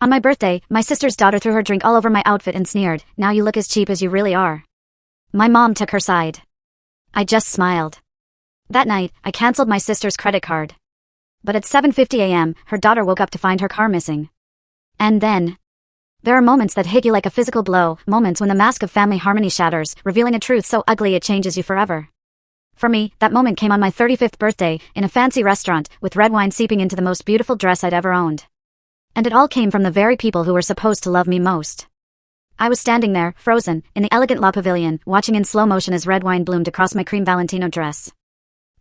On my birthday, my sister's daughter threw her drink all over my outfit and sneered, "Now you look as cheap as you really are." My mom took her side. I just smiled. That night, I canceled my sister's credit card. But at 7:50 a.m., her daughter woke up to find her car missing. And then, there are moments that hit you like a physical blow, moments when the mask of family harmony shatters, revealing a truth so ugly it changes you forever. For me, that moment came on my 35th birthday, in a fancy restaurant, with red wine seeping into the most beautiful dress I'd ever owned. And it all came from the very people who were supposed to love me most. I was standing there, frozen, in the elegant La Pavilion, watching in slow motion as red wine bloomed across my cream Valentino dress.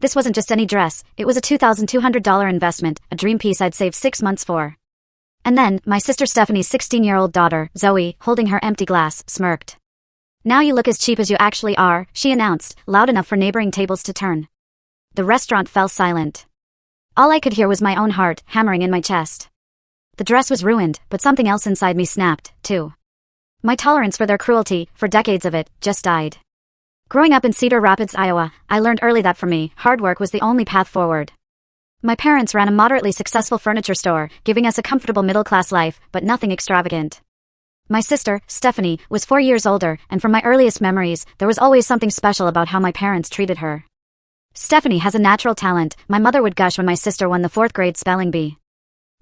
This wasn't just any dress, it was a $2,200 investment, a dream piece I'd saved 6 months for. And then, my sister Stephanie's 16-year-old daughter, Zoe, holding her empty glass, smirked. "Now you look as cheap as you actually are," she announced, loud enough for neighboring tables to turn. The restaurant fell silent. All I could hear was my own heart, hammering in my chest. The dress was ruined, but something else inside me snapped, too. My tolerance for their cruelty, for decades of it, just died. Growing up in Cedar Rapids, Iowa, I learned early that for me, hard work was the only path forward. My parents ran a moderately successful furniture store, giving us a comfortable middle-class life, but nothing extravagant. My sister, Stephanie, was 4 years older, and from my earliest memories, there was always something special about how my parents treated her. Stephanie has a natural talent, my mother would gush when my sister won the 4th grade spelling bee.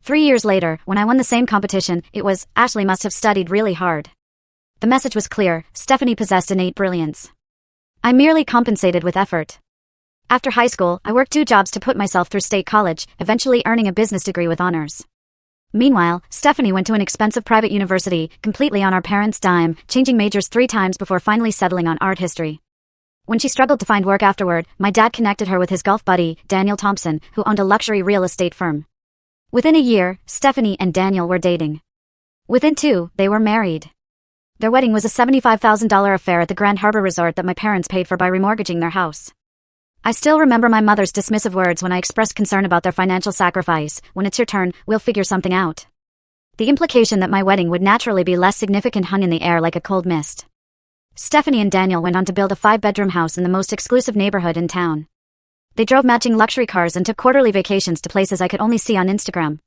3 years later, when I won the same competition, it was, "Ashley must have studied really hard." The message was clear, Stephanie possessed innate brilliance. I merely compensated with effort. After high school, I worked 2 jobs to put myself through state college, eventually earning a business degree with honors. Meanwhile, Stephanie went to an expensive private university, completely on our parents' dime, changing majors 3 times before finally settling on art history. When she struggled to find work afterward, my dad connected her with his golf buddy, Daniel Thompson, who owned a luxury real estate firm. Within a year, Stephanie and Daniel were dating. Within 2, they were married. Their wedding was a $75,000 affair at the Grand Harbor Resort that my parents paid for by remortgaging their house. I still remember my mother's dismissive words when I expressed concern about their financial sacrifice. "When it's your turn, we'll figure something out." The implication that my wedding would naturally be less significant hung in the air like a cold mist. Stephanie and Daniel went on to build a 5-bedroom house in the most exclusive neighborhood in town. They drove matching luxury cars and took quarterly vacations to places I could only see on Instagram.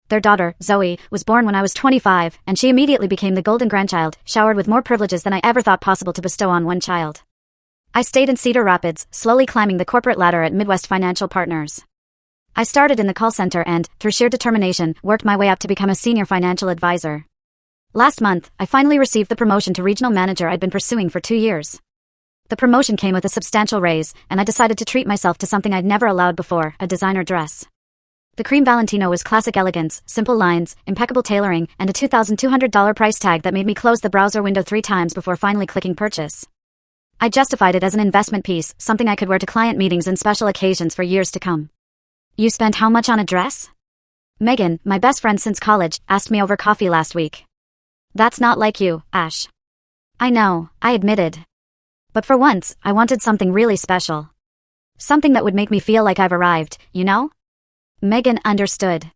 Their daughter, Zoe, was born when I was 25, and she immediately became the golden grandchild, showered with more privileges than I ever thought possible to bestow on one child. I stayed in Cedar Rapids, slowly climbing the corporate ladder at Midwest Financial Partners. I started in the call center and, through sheer determination, worked my way up to become a senior financial advisor. Last month, I finally received the promotion to regional manager I'd been pursuing for 2 years. The promotion came with a substantial raise, and I decided to treat myself to something I'd never allowed before, a designer dress. The cream Valentino was classic elegance, simple lines, impeccable tailoring, and a $2,200 price tag that made me close the browser window 3 times before finally clicking purchase. I justified it as an investment piece, something I could wear to client meetings and special occasions for years to come. "You spent how much on a dress?" Megan, my best friend since college, asked me over coffee last week. "That's not like you, Ash." "I know," I admitted. But for once, I wanted something really special. Something that would make me feel like I've arrived, you know? Megan understood.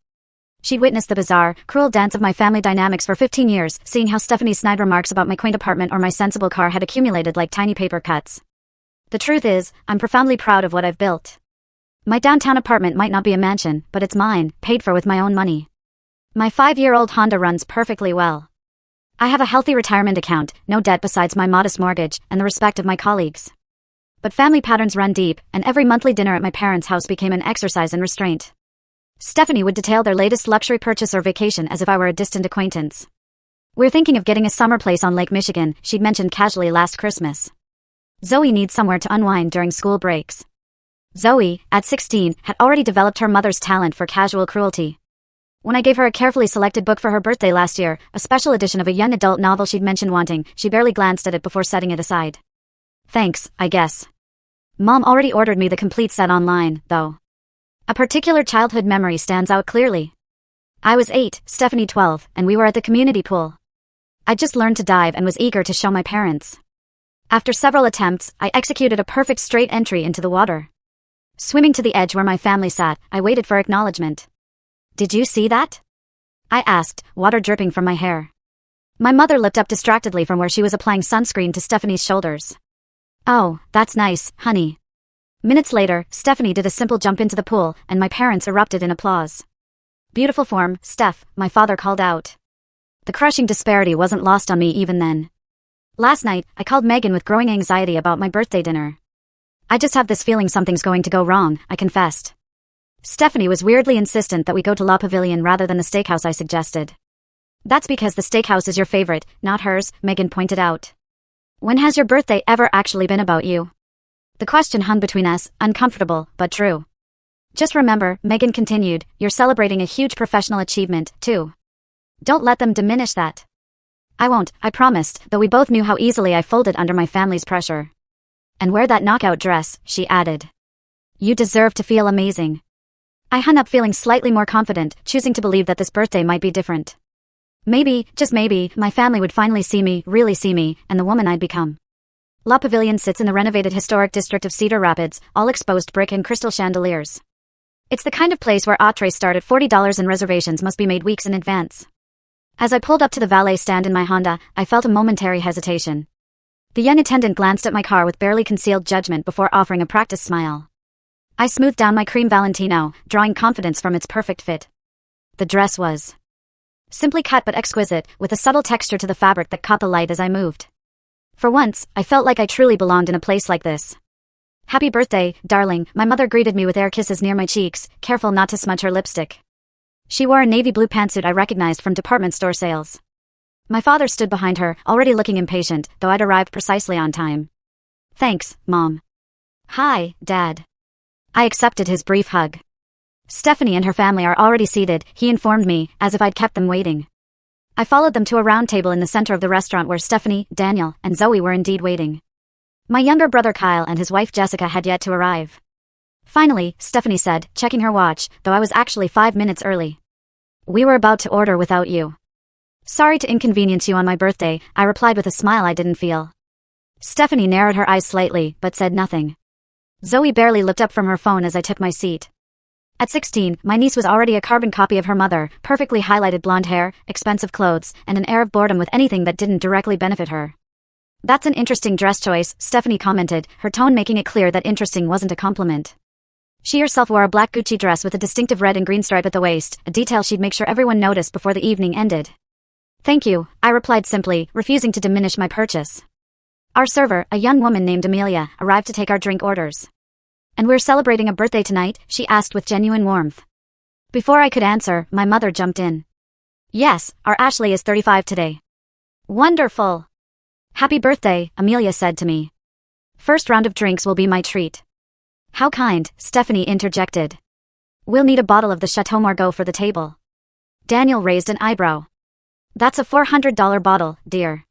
She'd witnessed the bizarre, cruel dance of my family dynamics for 15 years, seeing how Stephanie's snide remarks about my quaint apartment or my sensible car had accumulated like tiny paper cuts. The truth is, I'm profoundly proud of what I've built. My downtown apartment might not be a mansion, but it's mine, paid for with my own money. My 5-year-old Honda runs perfectly well. I have a healthy retirement account, no debt besides my modest mortgage, and the respect of my colleagues. But family patterns run deep, and every monthly dinner at my parents' house became an exercise in restraint. Stephanie would detail their latest luxury purchase or vacation as if I were a distant acquaintance. "We're thinking of getting a summer place on Lake Michigan," she'd mentioned casually last Christmas. "Zoe needs somewhere to unwind during school breaks." Zoe, at 16, had already developed her mother's talent for casual cruelty. When I gave her a carefully selected book for her birthday last year, a special edition of a young adult novel she'd mentioned wanting, she barely glanced at it before setting it aside. "Thanks, I guess." Mom already ordered me the complete set online, though. A particular childhood memory stands out clearly. I was 8, Stephanie 12, and we were at the community pool. I'd just learned to dive and was eager to show my parents. After several attempts, I executed a perfect straight entry into the water. Swimming to the edge where my family sat, I waited for acknowledgement. "Did you see that?" I asked, water dripping from my hair. My mother looked up distractedly from where she was applying sunscreen to Stephanie's shoulders. "Oh, that's nice, honey." Minutes later, Stephanie did a simple jump into the pool, and my parents erupted in applause. "Beautiful form, Steph," my father called out. The crushing disparity wasn't lost on me even then. Last night, I called Megan with growing anxiety about my birthday dinner. I just have this feeling something's going to go wrong, I confessed. Stephanie was weirdly insistent that we go to La Pavilion rather than the steakhouse I suggested. That's because the steakhouse is your favorite, not hers, Megan pointed out. When has your birthday ever actually been about you? The question hung between us, uncomfortable, but true. Just remember, Megan continued, you're celebrating a huge professional achievement, too. Don't let them diminish that. I won't, I promised, though we both knew how easily I folded under my family's pressure. And wear that knockout dress, she added. You deserve to feel amazing. I hung up feeling slightly more confident, choosing to believe that this birthday might be different. Maybe, just maybe, my family would finally see me, really see me, and the woman I'd become. La Pavilion sits in the renovated historic district of Cedar Rapids, all exposed brick and crystal chandeliers. It's the kind of place where entrees start at $40 and reservations must be made weeks in advance. As I pulled up to the valet stand in my Honda, I felt a momentary hesitation. The young attendant glanced at my car with barely concealed judgment before offering a practiced smile. I smoothed down my cream Valentino, drawing confidence from its perfect fit. The dress was simply cut but exquisite, with a subtle texture to the fabric that caught the light as I moved. For once, I felt like I truly belonged in a place like this. Happy birthday, darling, my mother greeted me with air kisses near my cheeks, careful not to smudge her lipstick. She wore a navy blue pantsuit I recognized from department store sales. My father stood behind her, already looking impatient, though I'd arrived precisely on time. Thanks, Mom. Hi, Dad. I accepted his brief hug. Stephanie and her family are already seated, he informed me, as if I'd kept them waiting. I followed them to a round table in the center of the restaurant where Stephanie, Daniel, and Zoe were indeed waiting. My younger brother Kyle and his wife Jessica had yet to arrive. Finally, Stephanie said, checking her watch, though I was actually 5 minutes early. We were about to order without you. Sorry to inconvenience you on my birthday, I replied with a smile I didn't feel. Stephanie narrowed her eyes slightly, but said nothing. Zoe barely looked up from her phone as I took my seat. At 16, my niece was already a carbon copy of her mother, perfectly highlighted blonde hair, expensive clothes, and an air of boredom with anything that didn't directly benefit her. That's an interesting dress choice, Stephanie commented, her tone making it clear that interesting wasn't a compliment. She herself wore a black Gucci dress with a distinctive red and green stripe at the waist, a detail she'd make sure everyone noticed before the evening ended. Thank you, I replied simply, refusing to diminish my purchase. Our server, a young woman named Amelia, arrived to take our drink orders. And we're celebrating a birthday tonight, she asked with genuine warmth. Before I could answer, my mother jumped in. Yes, our Ashley is 35 today. Wonderful. Happy birthday, Amelia said to me. First round of drinks will be my treat. How kind, Stephanie interjected. We'll need a bottle of the Chateau Margaux for the table. Daniel raised an eyebrow. That's a $400 bottle, dear.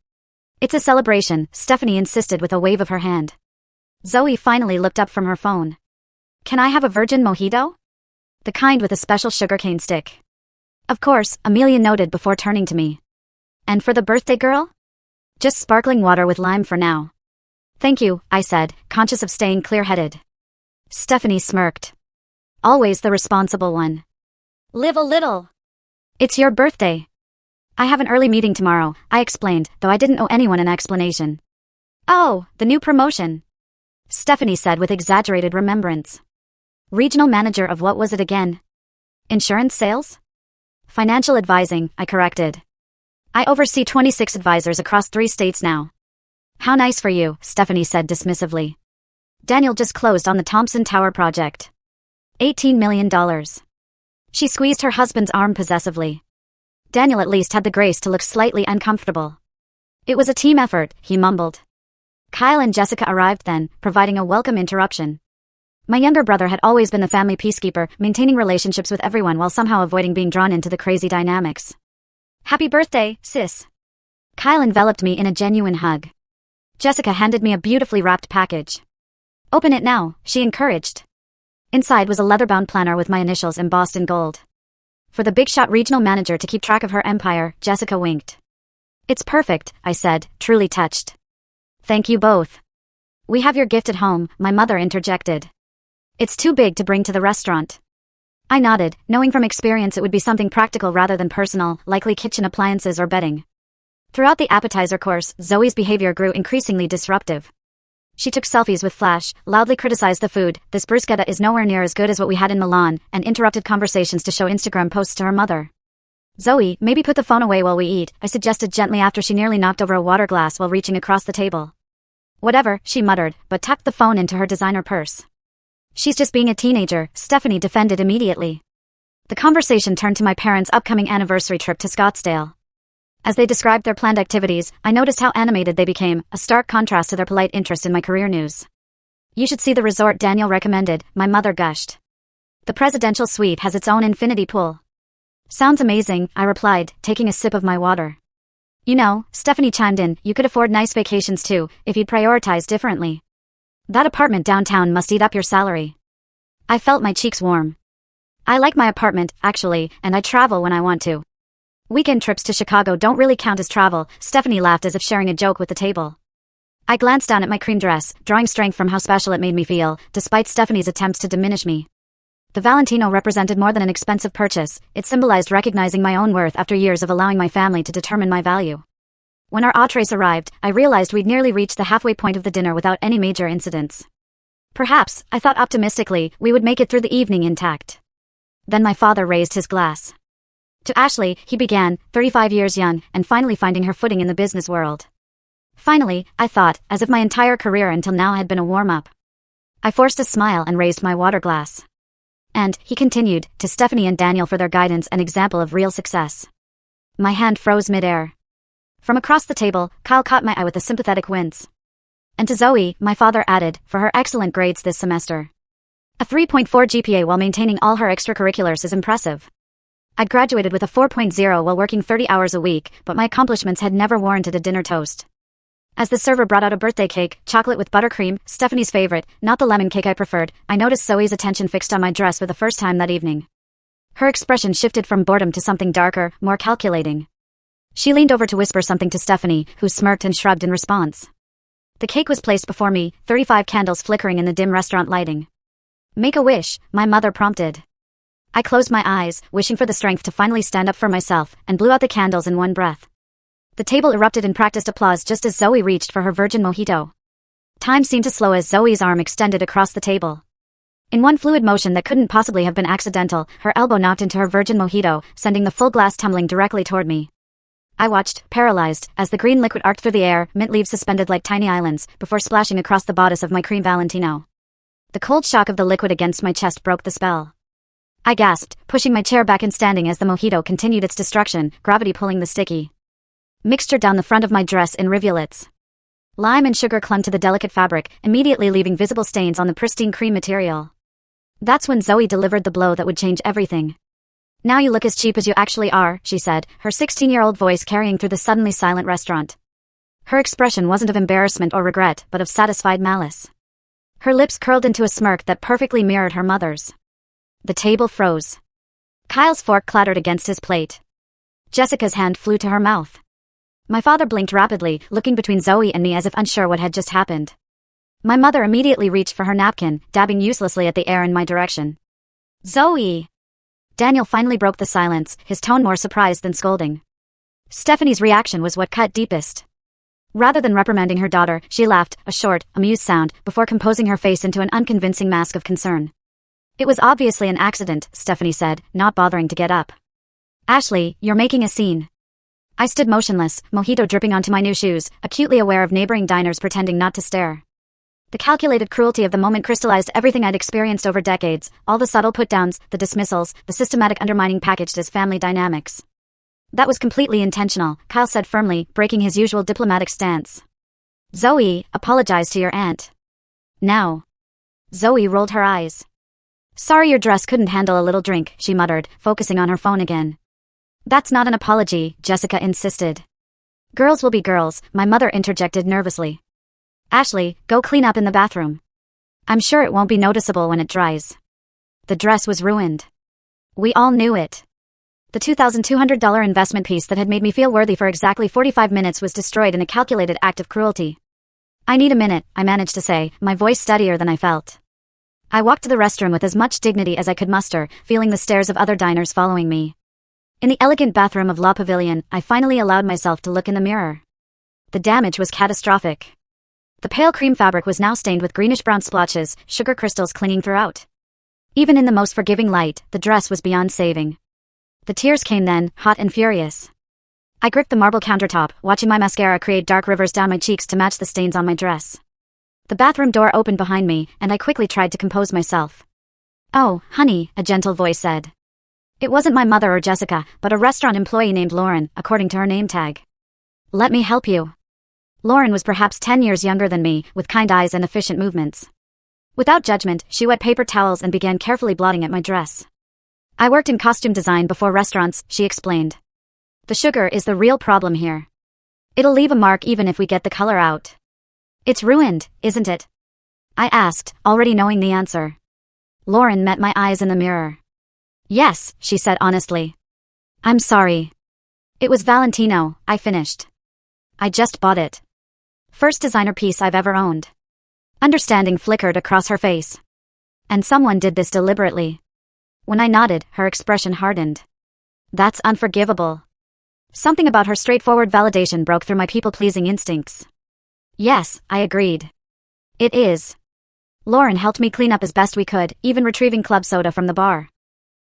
It's a celebration, Stephanie insisted with a wave of her hand. Zoe finally looked up from her phone. Can I have a virgin mojito? The kind with a special sugarcane stick. Of course, Amelia noted before turning to me. And for the birthday girl? Just sparkling water with lime for now. Thank you, I said, conscious of staying clear-headed. Stephanie smirked. Always the responsible one. Live a little. It's your birthday. I have an early meeting tomorrow, I explained, though I didn't owe anyone an explanation. Oh, the new promotion. Stephanie said with exaggerated remembrance. Regional manager of what was it again? Insurance sales? Financial advising, I corrected. I oversee 26 advisors across 3 states now. How nice for you, Stephanie said dismissively. Daniel just closed on the Thompson Tower project. $18 million. She squeezed her husband's arm possessively. Daniel at least had the grace to look slightly uncomfortable. It was a team effort, he mumbled. Kyle and Jessica arrived then, providing a welcome interruption. My younger brother had always been the family peacekeeper, maintaining relationships with everyone while somehow avoiding being drawn into the crazy dynamics. Happy birthday, sis. Kyle enveloped me in a genuine hug. Jessica handed me a beautifully wrapped package. Open it now, she encouraged. Inside was a leather-bound planner with my initials embossed in gold. For the big shot regional manager to keep track of her empire, Jessica winked. It's perfect, I said, truly touched. Thank you both. We have your gift at home, my mother interjected. It's too big to bring to the restaurant. I nodded, knowing from experience it would be something practical rather than personal, likely kitchen appliances or bedding. Throughout the appetizer course, Zoe's behavior grew increasingly disruptive. She took selfies with Flash, loudly criticized the food, this bruschetta is nowhere near as good as what we had in Milan, and interrupted conversations to show Instagram posts to her mother. Zoe, maybe put the phone away while we eat, I suggested gently after she nearly knocked over a water glass while reaching across the table. Whatever, she muttered, but tucked the phone into her designer purse. She's just being a teenager, Stephanie defended immediately. The conversation turned to my parents' upcoming anniversary trip to Scottsdale. As they described their planned activities, I noticed how animated they became, a stark contrast to their polite interest in my career news. You should see the resort Daniel recommended, my mother gushed. The presidential suite has its own infinity pool. Sounds amazing, I replied, taking a sip of my water. You know, Stephanie chimed in, you could afford nice vacations too, if you'd prioritize differently. That apartment downtown must eat up your salary. I felt my cheeks warm. I like my apartment, actually, and I travel when I want to. Weekend trips to Chicago don't really count as travel, Stephanie laughed as if sharing a joke with the table. I glanced down at my cream dress, drawing strength from how special it made me feel, despite Stephanie's attempts to diminish me. The Valentino represented more than an expensive purchase, it symbolized recognizing my own worth after years of allowing my family to determine my value. When our entrees arrived, I realized we'd nearly reached the halfway point of the dinner without any major incidents. Perhaps, I thought optimistically, we would make it through the evening intact. Then my father raised his glass. To Ashley, he began, 35 years young, and finally finding her footing in the business world. Finally, I thought, as if my entire career until now had been a warm-up. I forced a smile and raised my water glass. And, he continued, to Stephanie and Daniel for their guidance and example of real success. My hand froze mid-air. From across the table, Kyle caught my eye with a sympathetic wince. And to Zoe, my father added, for her excellent grades this semester. A 3.4 GPA while maintaining all her extracurriculars is impressive. I'd graduated with a 4.0 while working 30 hours a week, but my accomplishments had never warranted a dinner toast. As the server brought out a birthday cake, chocolate with buttercream, Stephanie's favorite, not the lemon cake I preferred, I noticed Zoe's attention fixed on my dress for the first time that evening. Her expression shifted from boredom to something darker, more calculating. She leaned over to whisper something to Stephanie, who smirked and shrugged in response. The cake was placed before me, 35 candles flickering in the dim restaurant lighting. Make a wish, my mother prompted. I closed my eyes, wishing for the strength to finally stand up for myself, and blew out the candles in one breath. The table erupted in practiced applause just as Zoe reached for her virgin mojito. Time seemed to slow as Zoe's arm extended across the table. In one fluid motion that couldn't possibly have been accidental, her elbow knocked into her virgin mojito, sending the full glass tumbling directly toward me. I watched, paralyzed, as the green liquid arced through the air, mint leaves suspended like tiny islands, before splashing across the bodice of my cream Valentino. The cold shock of the liquid against my chest broke the spell. I gasped, pushing my chair back and standing as the mojito continued its destruction, gravity pulling the sticky mixture down the front of my dress in rivulets. Lime and sugar clung to the delicate fabric, immediately leaving visible stains on the pristine cream material. That's when Zoe delivered the blow that would change everything. Now you look as cheap as you actually are, she said, her 16-year-old voice carrying through the suddenly silent restaurant. Her expression wasn't of embarrassment or regret, but of satisfied malice. Her lips curled into a smirk that perfectly mirrored her mother's. The table froze. Kyle's fork clattered against his plate. Jessica's hand flew to her mouth. My father blinked rapidly, looking between Zoe and me as if unsure what had just happened. My mother immediately reached for her napkin, dabbing uselessly at the air in my direction. Zoe! Daniel finally broke the silence, his tone more surprised than scolding. Stephanie's reaction was what cut deepest. Rather than reprimanding her daughter, she laughed, a short, amused sound, before composing her face into an unconvincing mask of concern. It was obviously an accident, Stephanie said, not bothering to get up. Ashley, you're making a scene. I stood motionless, mojito dripping onto my new shoes, acutely aware of neighboring diners pretending not to stare. The calculated cruelty of the moment crystallized everything I'd experienced over decades, all the subtle put-downs, the dismissals, the systematic undermining packaged as family dynamics. That was completely intentional, Kyle said firmly, breaking his usual diplomatic stance. Zoe, apologize to your aunt. Now. Zoe rolled her eyes. Sorry your dress couldn't handle a little drink, she muttered, focusing on her phone again. That's not an apology, Jessica insisted. Girls will be girls, my mother interjected nervously. Ashley, go clean up in the bathroom. I'm sure it won't be noticeable when it dries. The dress was ruined. We all knew it. The $2,200 investment piece that had made me feel worthy for exactly 45 minutes was destroyed in a calculated act of cruelty. I need a minute, I managed to say, my voice steadier than I felt. I walked to the restroom with as much dignity as I could muster, feeling the stares of other diners following me. In the elegant bathroom of La Pavilion, I finally allowed myself to look in the mirror. The damage was catastrophic. The pale cream fabric was now stained with greenish-brown splotches, sugar crystals clinging throughout. Even in the most forgiving light, the dress was beyond saving. The tears came then, hot and furious. I gripped the marble countertop, watching my mascara create dark rivers down my cheeks to match the stains on my dress. The bathroom door opened behind me, and I quickly tried to compose myself. "Oh, honey," a gentle voice said. It wasn't my mother or Jessica, but a restaurant employee named Lauren, according to her name tag. "Let me help you." Lauren was perhaps 10 years younger than me, with kind eyes and efficient movements. Without judgment, she wet paper towels and began carefully blotting at my dress. "I worked in costume design before restaurants," she explained. "The sugar is the real problem here. It'll leave a mark even if we get the color out." "It's ruined, isn't it?" I asked, already knowing the answer. Lauren met my eyes in the mirror. "Yes," she said honestly. "I'm sorry. It was Valentino," I finished. "I just bought it. First designer piece I've ever owned." Understanding flickered across her face. "And someone did this deliberately." When I nodded, her expression hardened. "That's unforgivable." Something about her straightforward validation broke through my people-pleasing instincts. "Yes," I agreed. "It is." Lauren helped me clean up as best we could, even retrieving club soda from the bar.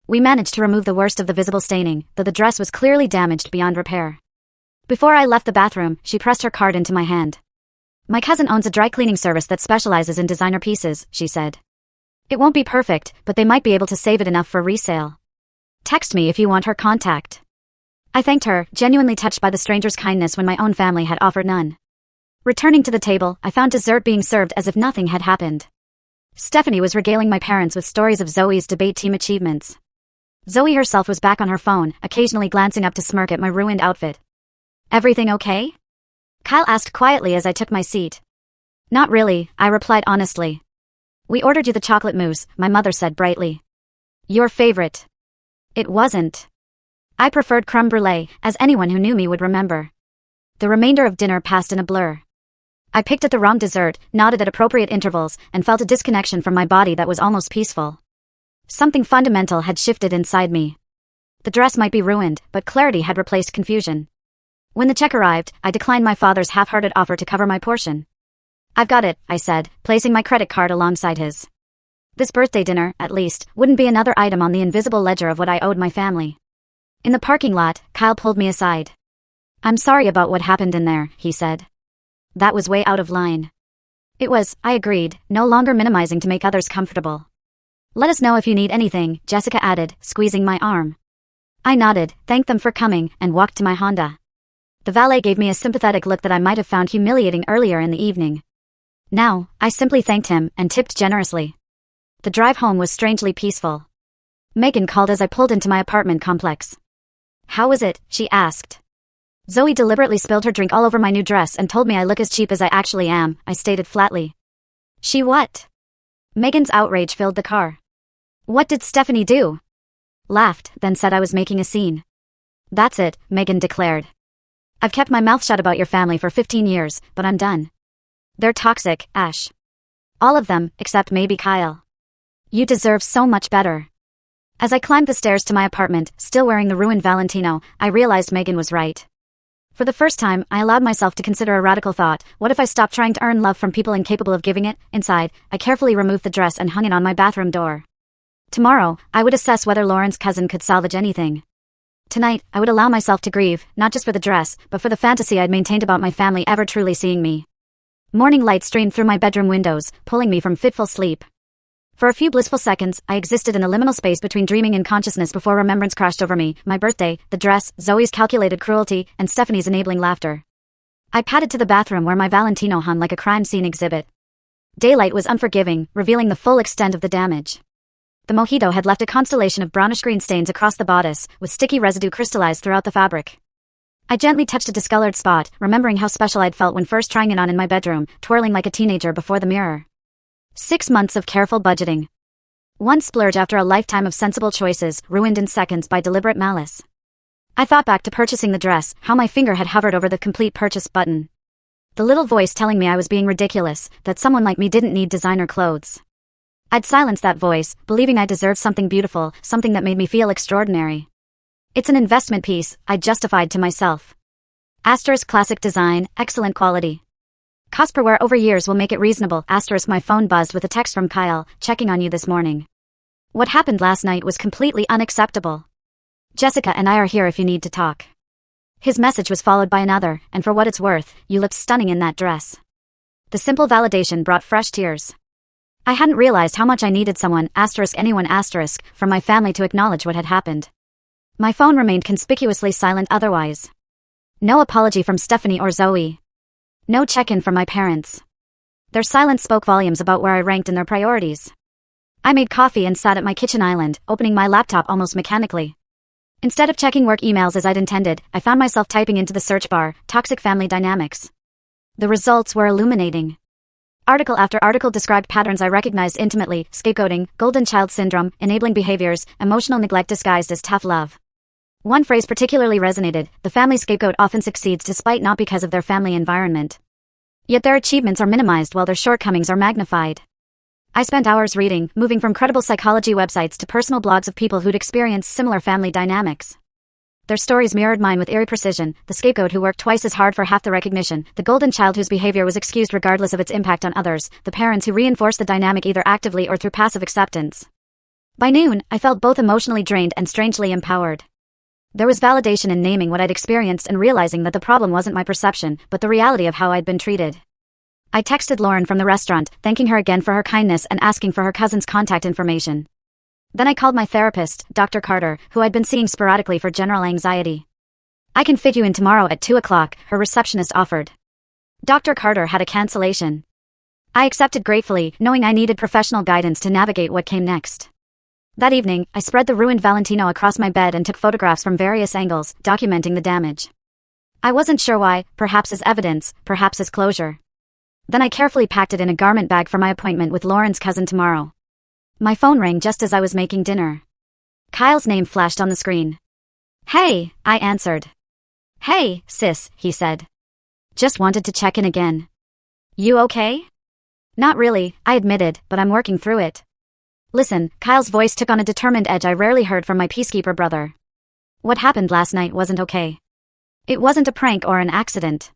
We managed to remove the worst of the visible staining, though the dress was clearly damaged beyond repair. Before I left the bathroom, she pressed her card into my hand. "My cousin owns a dry cleaning service that specializes in designer pieces," she said. "It won't be perfect, but they might be able to save it enough for resale. Text me if you want her contact." I thanked her, genuinely touched by the stranger's kindness when my own family had offered none. Returning to the table, I found dessert being served as if nothing had happened. Stephanie was regaling my parents with stories of Zoe's debate team achievements. Zoe herself was back on her phone, occasionally glancing up to smirk at my ruined outfit. "Everything okay?" Kyle asked quietly as I took my seat. "Not really," I replied honestly. "We ordered you the chocolate mousse," my mother said brightly. "Your favorite." It wasn't. I preferred creme brulee, as anyone who knew me would remember. The remainder of dinner passed in a blur. I picked at the wrong dessert, nodded at appropriate intervals, and felt a disconnection from my body that was almost peaceful. Something fundamental had shifted inside me. The dress might be ruined, but clarity had replaced confusion. When the check arrived, I declined my father's half-hearted offer to cover my portion. "I've got it," I said, placing my credit card alongside his. This birthday dinner, at least, wouldn't be another item on the invisible ledger of what I owed my family. In the parking lot, Kyle pulled me aside. "I'm sorry about what happened in there," he said. That was way out of line. It was, I agreed, no longer minimizing to make others comfortable. "Let us know if you need anything," Jessica added, squeezing my arm. I nodded, thanked them for coming, and walked to my Honda. The valet gave me a sympathetic look that I might have found humiliating earlier in the evening. Now, I simply thanked him and tipped generously. The drive home was strangely peaceful. Megan called as I pulled into my apartment complex. "How was it?" she asked. "Zoe deliberately spilled her drink all over my new dress and told me I look as cheap as I actually am," I stated flatly. "She what?" Megan's outrage filled the car. "What did Stephanie do?" Laughed, then said I was making a scene. "That's it," Megan declared. "I've kept my mouth shut about your family for 15 years, but I'm done. They're toxic, Ash. All of them, except maybe Kyle. You deserve so much better." As I climbed the stairs to my apartment, still wearing the ruined Valentino, I realized Megan was right. For the first time, I allowed myself to consider a radical thought. What if I stopped trying to earn love from people incapable of giving it? Inside, I carefully removed the dress and hung it on my bathroom door. Tomorrow, I would assess whether Lauren's cousin could salvage anything. Tonight, I would allow myself to grieve, not just for the dress, but for the fantasy I'd maintained about my family ever truly seeing me. Morning light streamed through my bedroom windows, pulling me from fitful sleep. For a few blissful seconds, I existed in the liminal space between dreaming and consciousness before remembrance crashed over me, my birthday, the dress, Zoe's calculated cruelty, and Stephanie's enabling laughter. I padded to the bathroom where my Valentino hung like a crime scene exhibit. Daylight was unforgiving, revealing the full extent of the damage. The mojito had left a constellation of brownish-green stains across the bodice, with sticky residue crystallized throughout the fabric. I gently touched a discolored spot, remembering how special I'd felt when first trying it on in my bedroom, twirling like a teenager before the mirror. 6 months of careful budgeting. One splurge after a lifetime of sensible choices, ruined in seconds by deliberate malice. I thought back to purchasing the dress, how my finger had hovered over the complete purchase button. The little voice telling me I was being ridiculous, that someone like me didn't need designer clothes. I'd silenced that voice, believing I deserved something beautiful, something that made me feel extraordinary. "It's an investment piece," I justified to myself. Asterisk classic design, excellent quality. Cost per wear over years will make it reasonable. Asterisk my phone buzzed with a text from Kyle, "Checking on you this morning. What happened last night was completely unacceptable." Jessica and I are here if you need to talk. His message was followed by another, and for what it's worth, you looked stunning in that dress. The simple validation brought fresh tears. I hadn't realized how much I needed someone, anyone, from my family to acknowledge what had happened. My phone remained conspicuously silent otherwise. No apology from Stephanie or Zoe. No check-in from my parents. Their silence spoke volumes about where I ranked in their priorities. I made coffee and sat at my kitchen island, opening my laptop almost mechanically. Instead of checking work emails as I'd intended, I found myself typing into the search bar, toxic family dynamics. The results were illuminating. Article after article described patterns I recognized intimately: scapegoating, golden child syndrome, enabling behaviors, emotional neglect disguised as tough love. One phrase particularly resonated: the family scapegoat often succeeds despite not because of their family environment. Yet their achievements are minimized while their shortcomings are magnified. I spent hours reading, moving from credible psychology websites to personal blogs of people who'd experienced similar family dynamics. Their stories mirrored mine with eerie precision: the scapegoat who worked twice as hard for half the recognition, the golden child whose behavior was excused regardless of its impact on others, the parents who reinforced the dynamic either actively or through passive acceptance. By noon, I felt both emotionally drained and strangely empowered. There was validation in naming what I'd experienced and realizing that the problem wasn't my perception, but the reality of how I'd been treated. I texted Lauren from the restaurant, thanking her again for her kindness and asking for her cousin's contact information. Then I called my therapist, Dr. Carter, who I'd been seeing sporadically for general anxiety. "I can fit you in tomorrow at 2 o'clock, her receptionist offered. Dr. Carter had a cancellation. I accepted gratefully, knowing I needed professional guidance to navigate what came next. That evening, I spread the ruined Valentino across my bed and took photographs from various angles, documenting the damage. I wasn't sure why, perhaps as evidence, perhaps as closure. Then I carefully packed it in a garment bag for my appointment with Lauren's cousin tomorrow. My phone rang just as I was making dinner. Kyle's name flashed on the screen. "Hey," I answered. "Hey, sis," he said. "Just wanted to check in again." "You okay?" "Not really," I admitted, "but I'm working through it." "Listen," Kyle's voice took on a determined edge I rarely heard from my peacekeeper brother. "What happened last night wasn't okay. It wasn't a prank or an accident.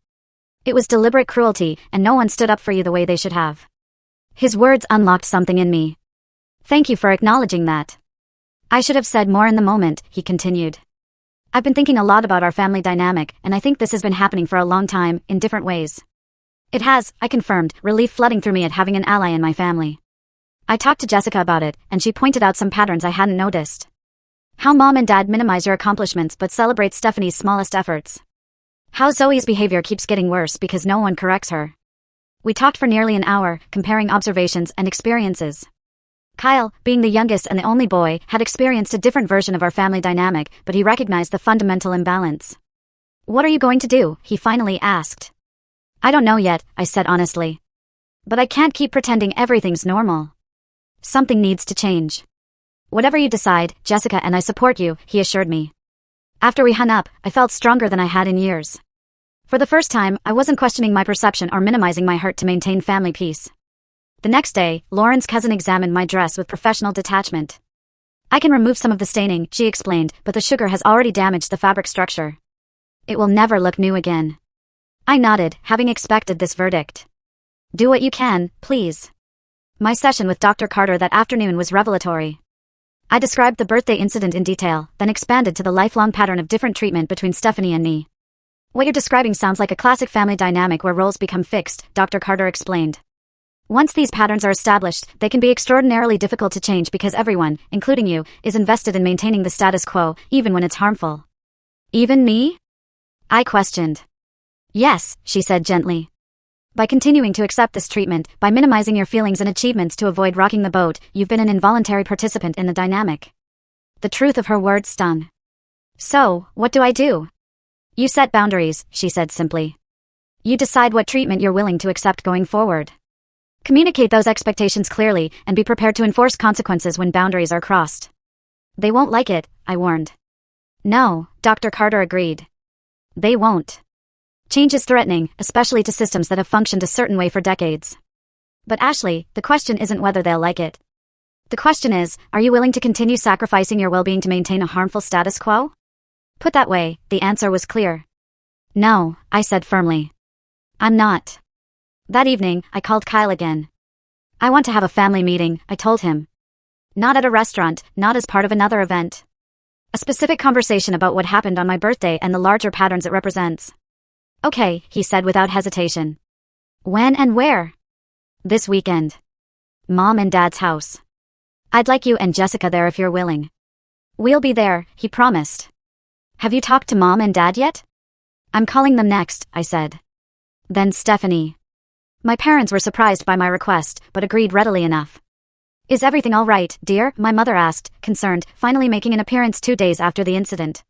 It was deliberate cruelty, and no one stood up for you the way they should have." His words unlocked something in me. "Thank you for acknowledging that." "I should have said more in the moment," he continued. "I've been thinking a lot about our family dynamic, and I think this has been happening for a long time, in different ways." "It has," I confirmed, relief flooding through me at having an ally in my family. I talked to Jessica about it, and she pointed out some patterns I hadn't noticed. How Mom and Dad minimize your accomplishments but celebrate Stephanie's smallest efforts. How Zoe's behavior keeps getting worse because no one corrects her. We talked for nearly an hour, comparing observations and experiences. Kyle, being the youngest and the only boy, had experienced a different version of our family dynamic, but he recognized the fundamental imbalance. "What are you going to do?" he finally asked. "I don't know yet," I said honestly. "But I can't keep pretending everything's normal. Something needs to change." "Whatever you decide, Jessica and I support you," he assured me. After we hung up, I felt stronger than I had in years. For the first time, I wasn't questioning my perception or minimizing my hurt to maintain family peace. The next day, Lauren's cousin examined my dress with professional detachment. "I can remove some of the staining," she explained, "but the sugar has already damaged the fabric structure. It will never look new again." I nodded, having expected this verdict. "Do what you can, please." My session with Dr. Carter that afternoon was revelatory. I described the birthday incident in detail, then expanded to the lifelong pattern of different treatment between Stephanie and me. "What you're describing sounds like a classic family dynamic where roles become fixed," Dr. Carter explained. "Once these patterns are established, they can be extraordinarily difficult to change because everyone, including you, is invested in maintaining the status quo, even when it's harmful." "Even me?" I questioned. "Yes," she said gently. "By continuing to accept this treatment, by minimizing your feelings and achievements to avoid rocking the boat, you've been an involuntary participant in the dynamic." The truth of her words stung. "So, what do I do?" "You set boundaries," she said simply. "You decide what treatment you're willing to accept going forward. Communicate those expectations clearly, and be prepared to enforce consequences when boundaries are crossed." "They won't like it," I warned. "No," Dr. Carter agreed. "They won't. Change is threatening, especially to systems that have functioned a certain way for decades. But Ashley, the question isn't whether they'll like it. The question is, are you willing to continue sacrificing your well-being to maintain a harmful status quo?" Put that way, the answer was clear. "No," I said firmly. "I'm not." That evening, I called Kyle again. "I want to have a family meeting," I told him. "Not at a restaurant, not as part of another event. A specific conversation about what happened on my birthday and the larger patterns it represents. Okay, he said without hesitation. When and where? This weekend. Mom and Dad's house. I'd like you and Jessica there if you're willing. We'll be there, he promised. Have you talked to Mom and Dad yet? I'm calling them next, I said. Then Stephanie. My parents were surprised by my request, but agreed readily enough. Is everything all right, dear? My mother asked, concerned, finally making an appearance 2 days after the incident.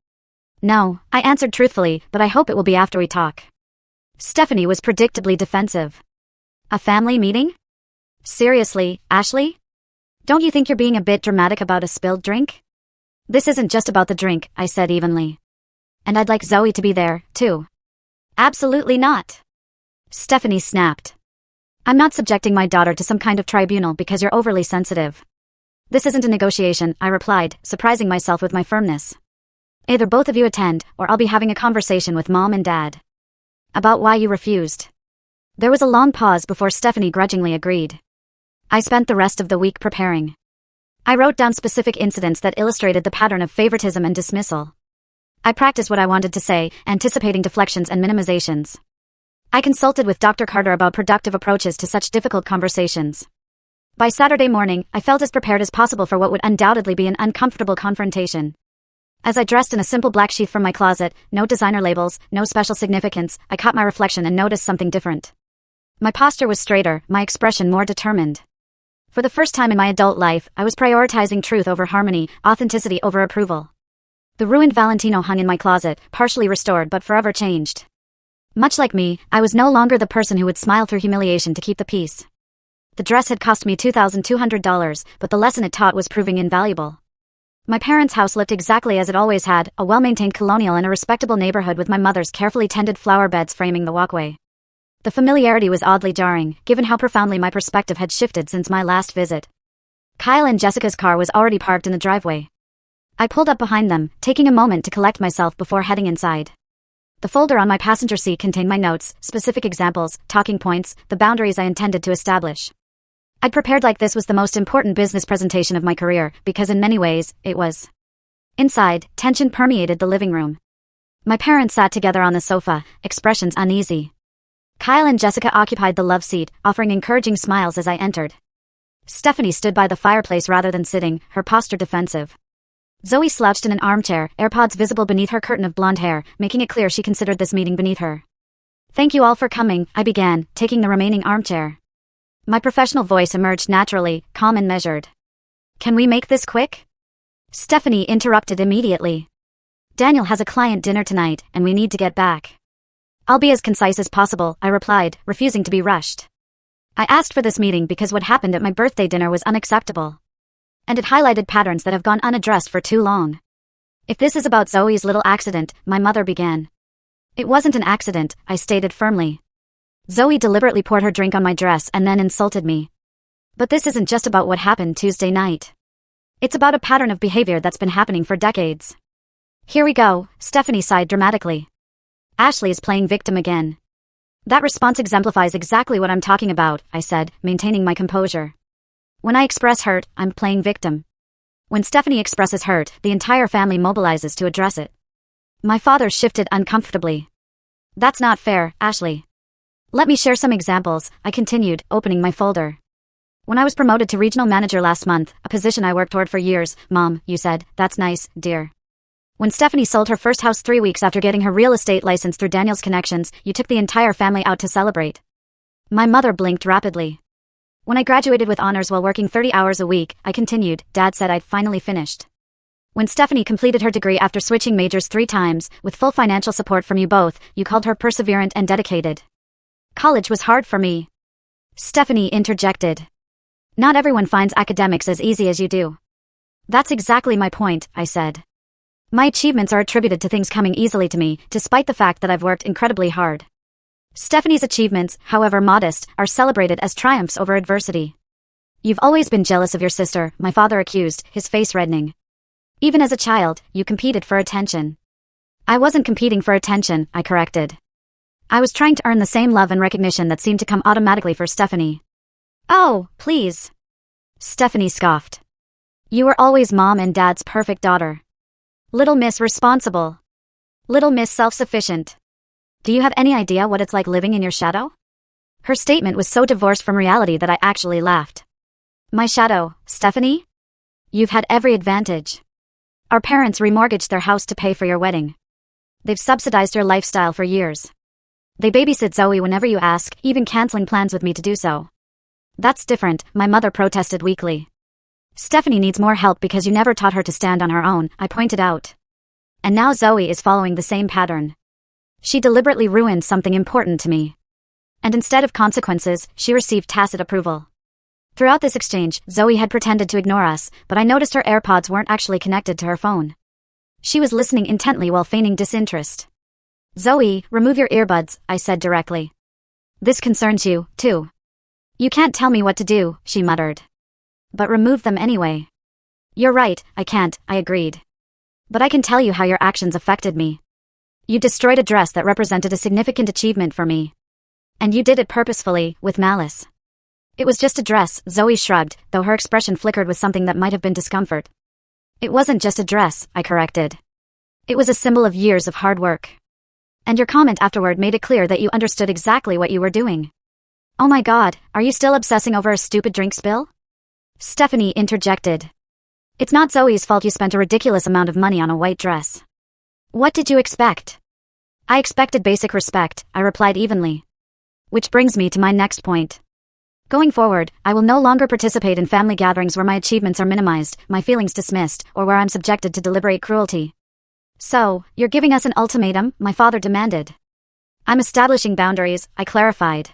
No, I answered truthfully, but I hope it will be after we talk. Stephanie was predictably defensive. A family meeting? Seriously, Ashley? Don't you think you're being a bit dramatic about a spilled drink? This isn't just about the drink, I said evenly. And I'd like Zoe to be there, too. Absolutely not. Stephanie snapped. I'm not subjecting my daughter to some kind of tribunal because you're overly sensitive. This isn't a negotiation, I replied, surprising myself with my firmness. Either both of you attend, or I'll be having a conversation with Mom and Dad. About why you refused. There was a long pause before Stephanie grudgingly agreed. I spent the rest of the week preparing. I wrote down specific incidents that illustrated the pattern of favoritism and dismissal. I practiced what I wanted to say, anticipating deflections and minimizations. I consulted with Dr. Carter about productive approaches to such difficult conversations. By Saturday morning, I felt as prepared as possible for what would undoubtedly be an uncomfortable confrontation. As I dressed in a simple black sheath from my closet, no designer labels, no special significance, I caught my reflection and noticed something different. My posture was straighter, my expression more determined. For the first time in my adult life, I was prioritizing truth over harmony, authenticity over approval. The ruined Valentino hung in my closet, partially restored but forever changed. Much like me, I was no longer the person who would smile through humiliation to keep the peace. The dress had cost me $2,200, but the lesson it taught was proving invaluable. My parents' house looked exactly as it always had, a well-maintained colonial in a respectable neighborhood with my mother's carefully tended flower beds framing the walkway. The familiarity was oddly jarring, given how profoundly my perspective had shifted since my last visit. Kyle and Jessica's car was already parked in the driveway. I pulled up behind them, taking a moment to collect myself before heading inside. The folder on my passenger seat contained my notes, specific examples, talking points, the boundaries I intended to establish. I'd prepared like this was the most important business presentation of my career, because in many ways, it was. Inside, tension permeated the living room. My parents sat together on the sofa, expressions uneasy. Kyle and Jessica occupied the love seat, offering encouraging smiles as I entered. Stephanie stood by the fireplace rather than sitting, her posture defensive. Zoe slouched in an armchair, AirPods visible beneath her curtain of blonde hair, making it clear she considered this meeting beneath her. Thank you all for coming, I began, taking the remaining armchair. My professional voice emerged naturally, calm and measured. Can we make this quick? Stephanie interrupted immediately. Daniel has a client dinner tonight, and we need to get back. I'll be as concise as possible, I replied, refusing to be rushed. I asked for this meeting because what happened at my birthday dinner was unacceptable. And it highlighted patterns that have gone unaddressed for too long. If this is about Zoe's little accident, my mother began. It wasn't an accident, I stated firmly. Zoe deliberately poured her drink on my dress and then insulted me. But this isn't just about what happened Tuesday night. It's about a pattern of behavior that's been happening for decades. Here we go, Stephanie sighed dramatically. Ashley is playing victim again. That response exemplifies exactly what I'm talking about, I said, maintaining my composure. When I express hurt, I'm playing victim. When Stephanie expresses hurt, the entire family mobilizes to address it. My father shifted uncomfortably. That's not fair, Ashley. Let me share some examples, I continued, opening my folder. When I was promoted to regional manager last month, a position I worked toward for years, Mom, you said, that's nice, dear. When Stephanie sold her first house 3 weeks after getting her real estate license through Daniel's connections, you took the entire family out to celebrate. My mother blinked rapidly. When I graduated with honors while working 30 hours a week, I continued, Dad said I'd finally finished. When Stephanie completed her degree after switching majors 3 times, with full financial support from you both, you called her perseverant and dedicated. College was hard for me. Stephanie interjected. Not everyone finds academics as easy as you do. That's exactly my point, I said. My achievements are attributed to things coming easily to me, despite the fact that I've worked incredibly hard. Stephanie's achievements, however modest, are celebrated as triumphs over adversity. You've always been jealous of your sister, my father accused, his face reddening. Even as a child, you competed for attention. I wasn't competing for attention, I corrected. I was trying to earn the same love and recognition that seemed to come automatically for Stephanie. Oh, please. Stephanie scoffed. You were always Mom and Dad's perfect daughter. Little Miss Responsible. Little Miss Self-Sufficient. Do you have any idea what it's like living in your shadow? Her statement was so divorced from reality that I actually laughed. My shadow, Stephanie? You've had every advantage. Our parents remortgaged their house to pay for your wedding. They've subsidized your lifestyle for years. They babysit Zoe whenever you ask, even canceling plans with me to do so. That's different, my mother protested weakly. Stephanie needs more help because you never taught her to stand on her own, I pointed out. And now Zoe is following the same pattern. She deliberately ruined something important to me. And instead of consequences, she received tacit approval. Throughout this exchange, Zoe had pretended to ignore us, but I noticed her AirPods weren't actually connected to her phone. She was listening intently while feigning disinterest. Zoe, remove your earbuds, I said directly. This concerns you, too. You can't tell me what to do, she muttered. But remove them anyway. You're right, I can't, I agreed. But I can tell you how your actions affected me. You destroyed a dress that represented a significant achievement for me. And you did it purposefully, with malice. It was just a dress, Zoe shrugged, though her expression flickered with something that might have been discomfort. It wasn't just a dress, I corrected. It was a symbol of years of hard work. And your comment afterward made it clear that you understood exactly what you were doing. Oh my God, are you still obsessing over a stupid drink spill? Stephanie interjected. It's not Zoe's fault you spent a ridiculous amount of money on a white dress. What did you expect? I expected basic respect, I replied evenly. Which brings me to my next point. Going forward, I will no longer participate in family gatherings where my achievements are minimized, my feelings dismissed, or where I'm subjected to deliberate cruelty. So, you're giving us an ultimatum? My father demanded. I'm establishing boundaries, I clarified.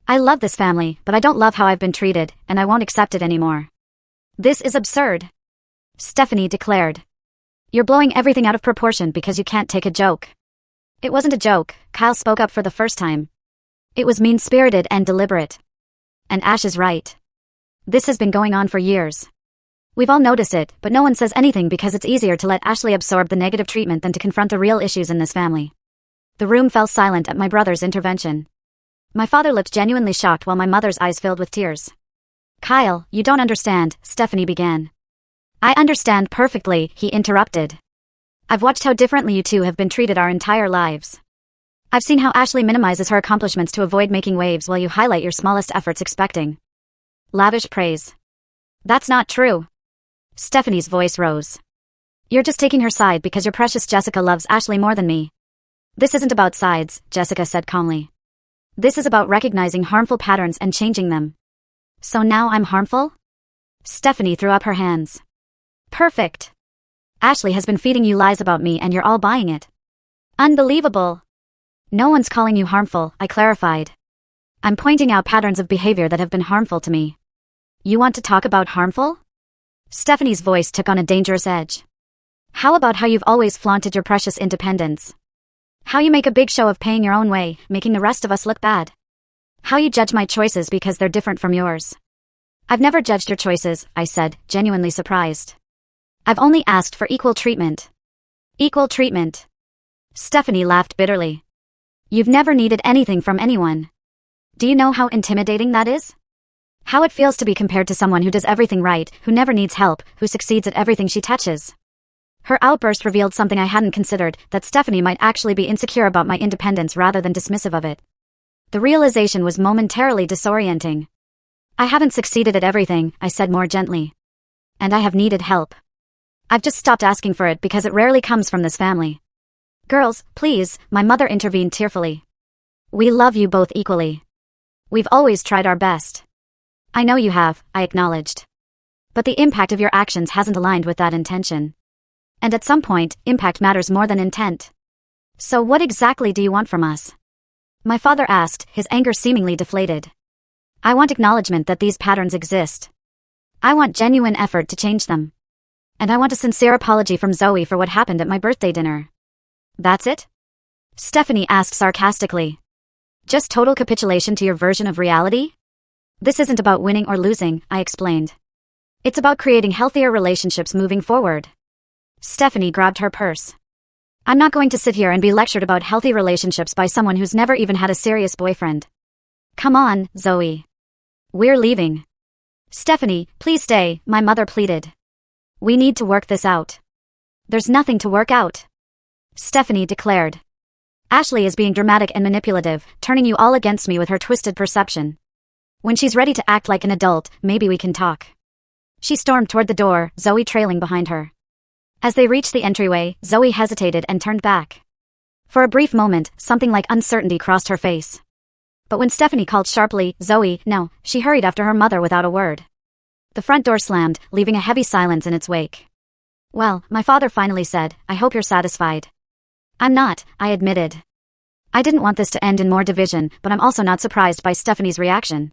I love this family, but I don't love how I've been treated, and I won't accept it anymore. This is absurd. Stephanie declared. You're blowing everything out of proportion because you can't take a joke. It wasn't a joke, Kyle spoke up for the first time. It was mean-spirited and deliberate. And Ash is right. This has been going on for years. We've all noticed it, but no one says anything because it's easier to let Ashley absorb the negative treatment than to confront the real issues in this family. The room fell silent at my brother's intervention. My father looked genuinely shocked while my mother's eyes filled with tears. Kyle, you don't understand, Stephanie began. I understand perfectly, he interrupted. I've watched how differently you two have been treated our entire lives. I've seen how Ashley minimizes her accomplishments to avoid making waves while you highlight your smallest efforts expecting lavish praise. That's not true. Stephanie's voice rose. You're just taking her side because your precious Jessica loves Ashley more than me. This isn't about sides, Jessica said calmly. This is about recognizing harmful patterns and changing them. So now I'm harmful? Stephanie threw up her hands. Perfect. Ashley has been feeding you lies about me and you're all buying it. Unbelievable. No one's calling you harmful, I clarified. I'm pointing out patterns of behavior that have been harmful to me. You want to talk about harmful? Stephanie's voice took on a dangerous edge. How about how you've always flaunted your precious independence? How you make a big show of paying your own way, making the rest of us look bad? How you judge my choices because they're different from yours? I've never judged your choices, I said, genuinely surprised. I've only asked for equal treatment. Equal treatment. Stephanie laughed bitterly. You've never needed anything from anyone. Do you know how intimidating that is? How it feels to be compared to someone who does everything right, who never needs help, who succeeds at everything she touches. Her outburst revealed something I hadn't considered, that Stephanie might actually be insecure about my independence rather than dismissive of it. The realization was momentarily disorienting. I haven't succeeded at everything, I said more gently. And I have needed help. I've just stopped asking for it because it rarely comes from this family. Girls, please, my mother intervened tearfully. We love you both equally. We've always tried our best. I know you have, I acknowledged. But the impact of your actions hasn't aligned with that intention. And at some point, impact matters more than intent. So what exactly do you want from us? My father asked, his anger seemingly deflated. I want acknowledgement that these patterns exist. I want genuine effort to change them. And I want a sincere apology from Zoe for what happened at my birthday dinner. That's it? Stephanie asked sarcastically. Just total capitulation to your version of reality? This isn't about winning or losing, I explained. It's about creating healthier relationships moving forward. Stephanie grabbed her purse. I'm not going to sit here and be lectured about healthy relationships by someone who's never even had a serious boyfriend. Come on, Zoe. We're leaving. Stephanie, please stay, my mother pleaded. We need to work this out. There's nothing to work out, Stephanie declared. Ashley is being dramatic and manipulative, turning you all against me with her twisted perception. When she's ready to act like an adult, maybe we can talk. She stormed toward the door, Zoe trailing behind her. As they reached the entryway, Zoe hesitated and turned back. For a brief moment, something like uncertainty crossed her face. But when Stephanie called sharply, "Zoe, no," she hurried after her mother without a word. The front door slammed, leaving a heavy silence in its wake. "Well," my father finally said, "I hope you're satisfied." "I'm not," I admitted. I didn't want this to end in more division, but I'm also not surprised by Stephanie's reaction.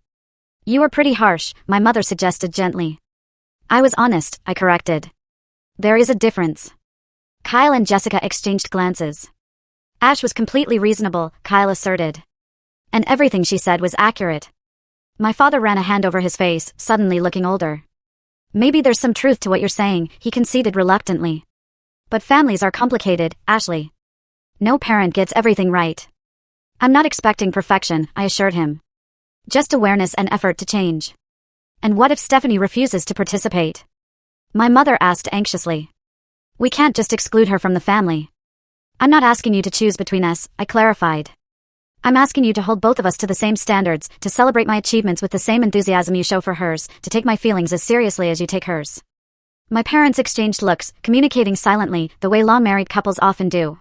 "You were pretty harsh," my mother suggested gently. "I was honest," I corrected. "There is a difference." Kyle and Jessica exchanged glances. "Ash was completely reasonable," Kyle asserted. "And everything she said was accurate." My father ran a hand over his face, suddenly looking older. "Maybe there's some truth to what you're saying," he conceded reluctantly. "But families are complicated, Ashley. No parent gets everything right." "I'm not expecting perfection," I assured him. "Just awareness and effort to change." "And what if Stephanie refuses to participate?" My mother asked anxiously. "We can't just exclude her from the family." "I'm not asking you to choose between us," I clarified. "I'm asking you to hold both of us to the same standards, to celebrate my achievements with the same enthusiasm you show for hers, to take my feelings as seriously as you take hers." My parents exchanged looks, communicating silently, the way long-married couples often do.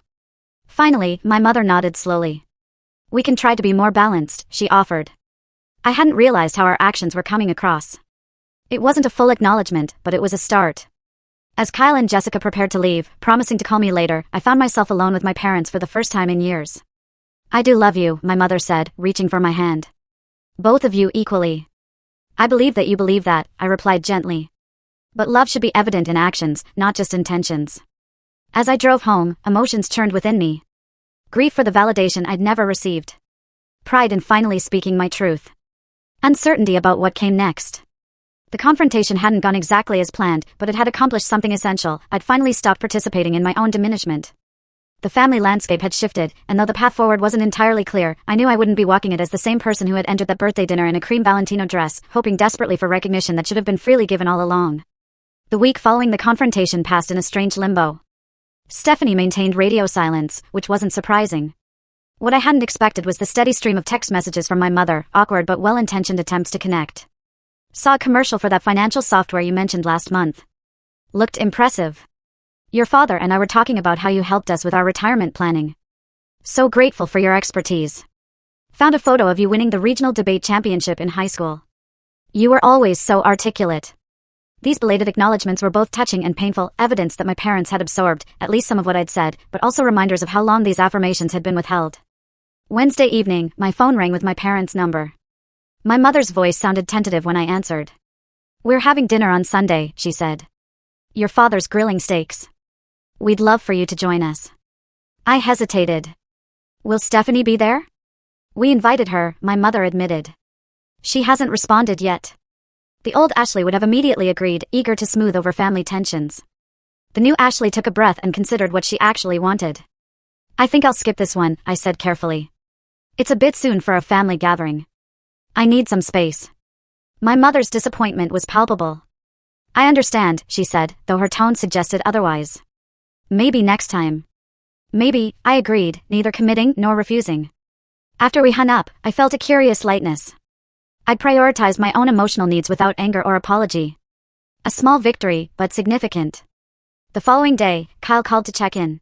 Finally, my mother nodded slowly. "We can try to be more balanced," she offered. I hadn't realized how our actions were coming across. It wasn't a full acknowledgement, but it was a start. As Kyle and Jessica prepared to leave, promising to call me later, I found myself alone with my parents for the first time in years. "I do love you," my mother said, reaching for my hand. "Both of you equally." "I believe that you believe that," I replied gently. "But love should be evident in actions, not just intentions." As I drove home, emotions churned within me. Grief for the validation I'd never received. Pride in finally speaking my truth. Uncertainty about what came next. The confrontation hadn't gone exactly as planned, but it had accomplished something essential. I'd finally stopped participating in my own diminishment. The family landscape had shifted, and though the path forward wasn't entirely clear, I knew I wouldn't be walking it as the same person who had entered that birthday dinner in a cream Valentino dress, hoping desperately for recognition that should have been freely given all along. The week following the confrontation passed in a strange limbo. Stephanie maintained radio silence, which wasn't surprising. What I hadn't expected was the steady stream of text messages from my mother, awkward but well-intentioned attempts to connect. "Saw a commercial for that financial software you mentioned last month. Looked impressive. Your father and I were talking about how you helped us with our retirement planning. So grateful for your expertise. Found a photo of you winning the regional debate championship in high school. You were always so articulate." These belated acknowledgments were both touching and painful, evidence that my parents had absorbed at least some of what I'd said, but also reminders of how long these affirmations had been withheld. Wednesday evening, my phone rang with my parents' number. My mother's voice sounded tentative when I answered. "We're having dinner on Sunday," she said. "Your father's grilling steaks. We'd love for you to join us." I hesitated. "Will Stephanie be there?" "We invited her," my mother admitted. "She hasn't responded yet." The old Ashley would have immediately agreed, eager to smooth over family tensions. The new Ashley took a breath and considered what she actually wanted. "I think I'll skip this one," I said carefully. "It's a bit soon for a family gathering. I need some space." My mother's disappointment was palpable. "I understand," she said, though her tone suggested otherwise. "Maybe next time." "Maybe," I agreed, neither committing nor refusing. After we hung up, I felt a curious lightness. I'd prioritized my own emotional needs without anger or apology. A small victory, but significant. The following day, Kyle called to check in.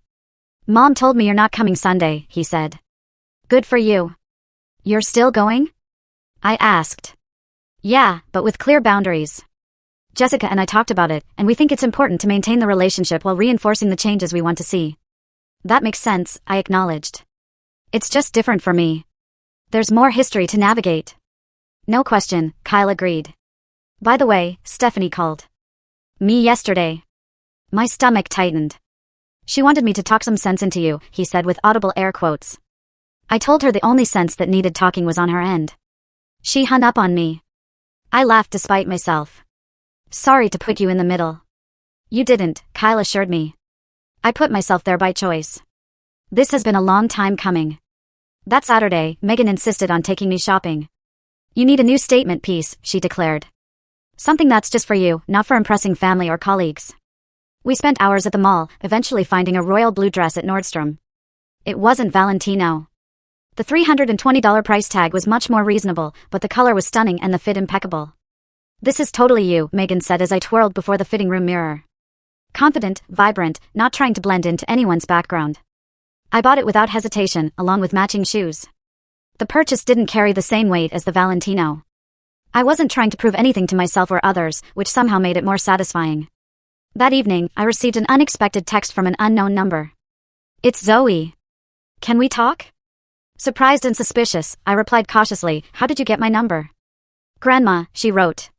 "Mom told me you're not coming Sunday," he said. "Good for you. You're still going?" I asked. "Yeah, but with clear boundaries. Jessica and I talked about it, and we think it's important to maintain the relationship while reinforcing the changes we want to see." "That makes sense," I acknowledged. "It's just different for me. There's more history to navigate." "No question," Kyle agreed. "By the way, Stephanie called me yesterday." My stomach tightened. "She wanted me to talk some sense into you," he said with audible air quotes. I told her the only sense that needed talking was on her end. She hung up on me. I laughed despite myself. "Sorry to put you in the middle." "You didn't," Kyle assured me. "I put myself there by choice. This has been a long time coming." That Saturday, Megan insisted on taking me shopping. "You need a new statement piece," she declared. "Something that's just for you, not for impressing family or colleagues." We spent hours at the mall, eventually finding a royal blue dress at Nordstrom. It wasn't Valentino. The $320 price tag was much more reasonable, but the color was stunning and the fit impeccable. "This is totally you," Megan said as I twirled before the fitting room mirror. Confident, vibrant, not trying to blend into anyone's background. I bought it without hesitation, along with matching shoes. The purchase didn't carry the same weight as the Valentino. I wasn't trying to prove anything to myself or others, which somehow made it more satisfying. That evening, I received an unexpected text from an unknown number. "It's Zoe. Can we talk?" Surprised and suspicious, I replied cautiously, "How did you get my number?" "Grandma," she wrote.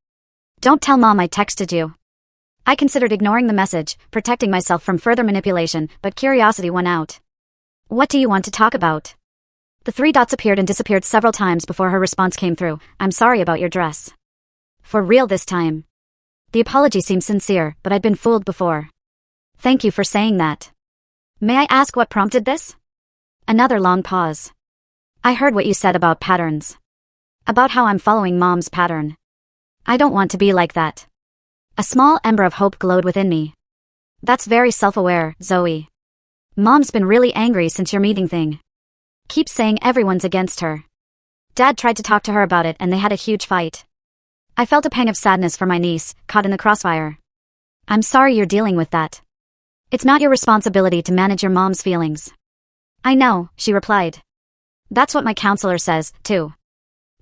"Don't tell Mom I texted you." I considered ignoring the message, protecting myself from further manipulation, but curiosity won out. "What do you want to talk about?" The three dots appeared and disappeared several times before her response came through. "I'm sorry about your dress." For real this time. The apology seemed sincere, but I'd been fooled before. "Thank you for saying that. May I ask what prompted this?" Another long pause. "I heard what you said about patterns. About how I'm following Mom's pattern. I don't want to be like that." A small ember of hope glowed within me. "That's very self-aware, Zoe. Mom's been really angry since your meeting thing. Keeps saying everyone's against her. Dad tried to talk to her about it and they had a huge fight." I felt a pang of sadness for my niece, caught in the crossfire. "I'm sorry you're dealing with that. It's not your responsibility to manage your mom's feelings." "I know," she replied. "That's what my counselor says, too."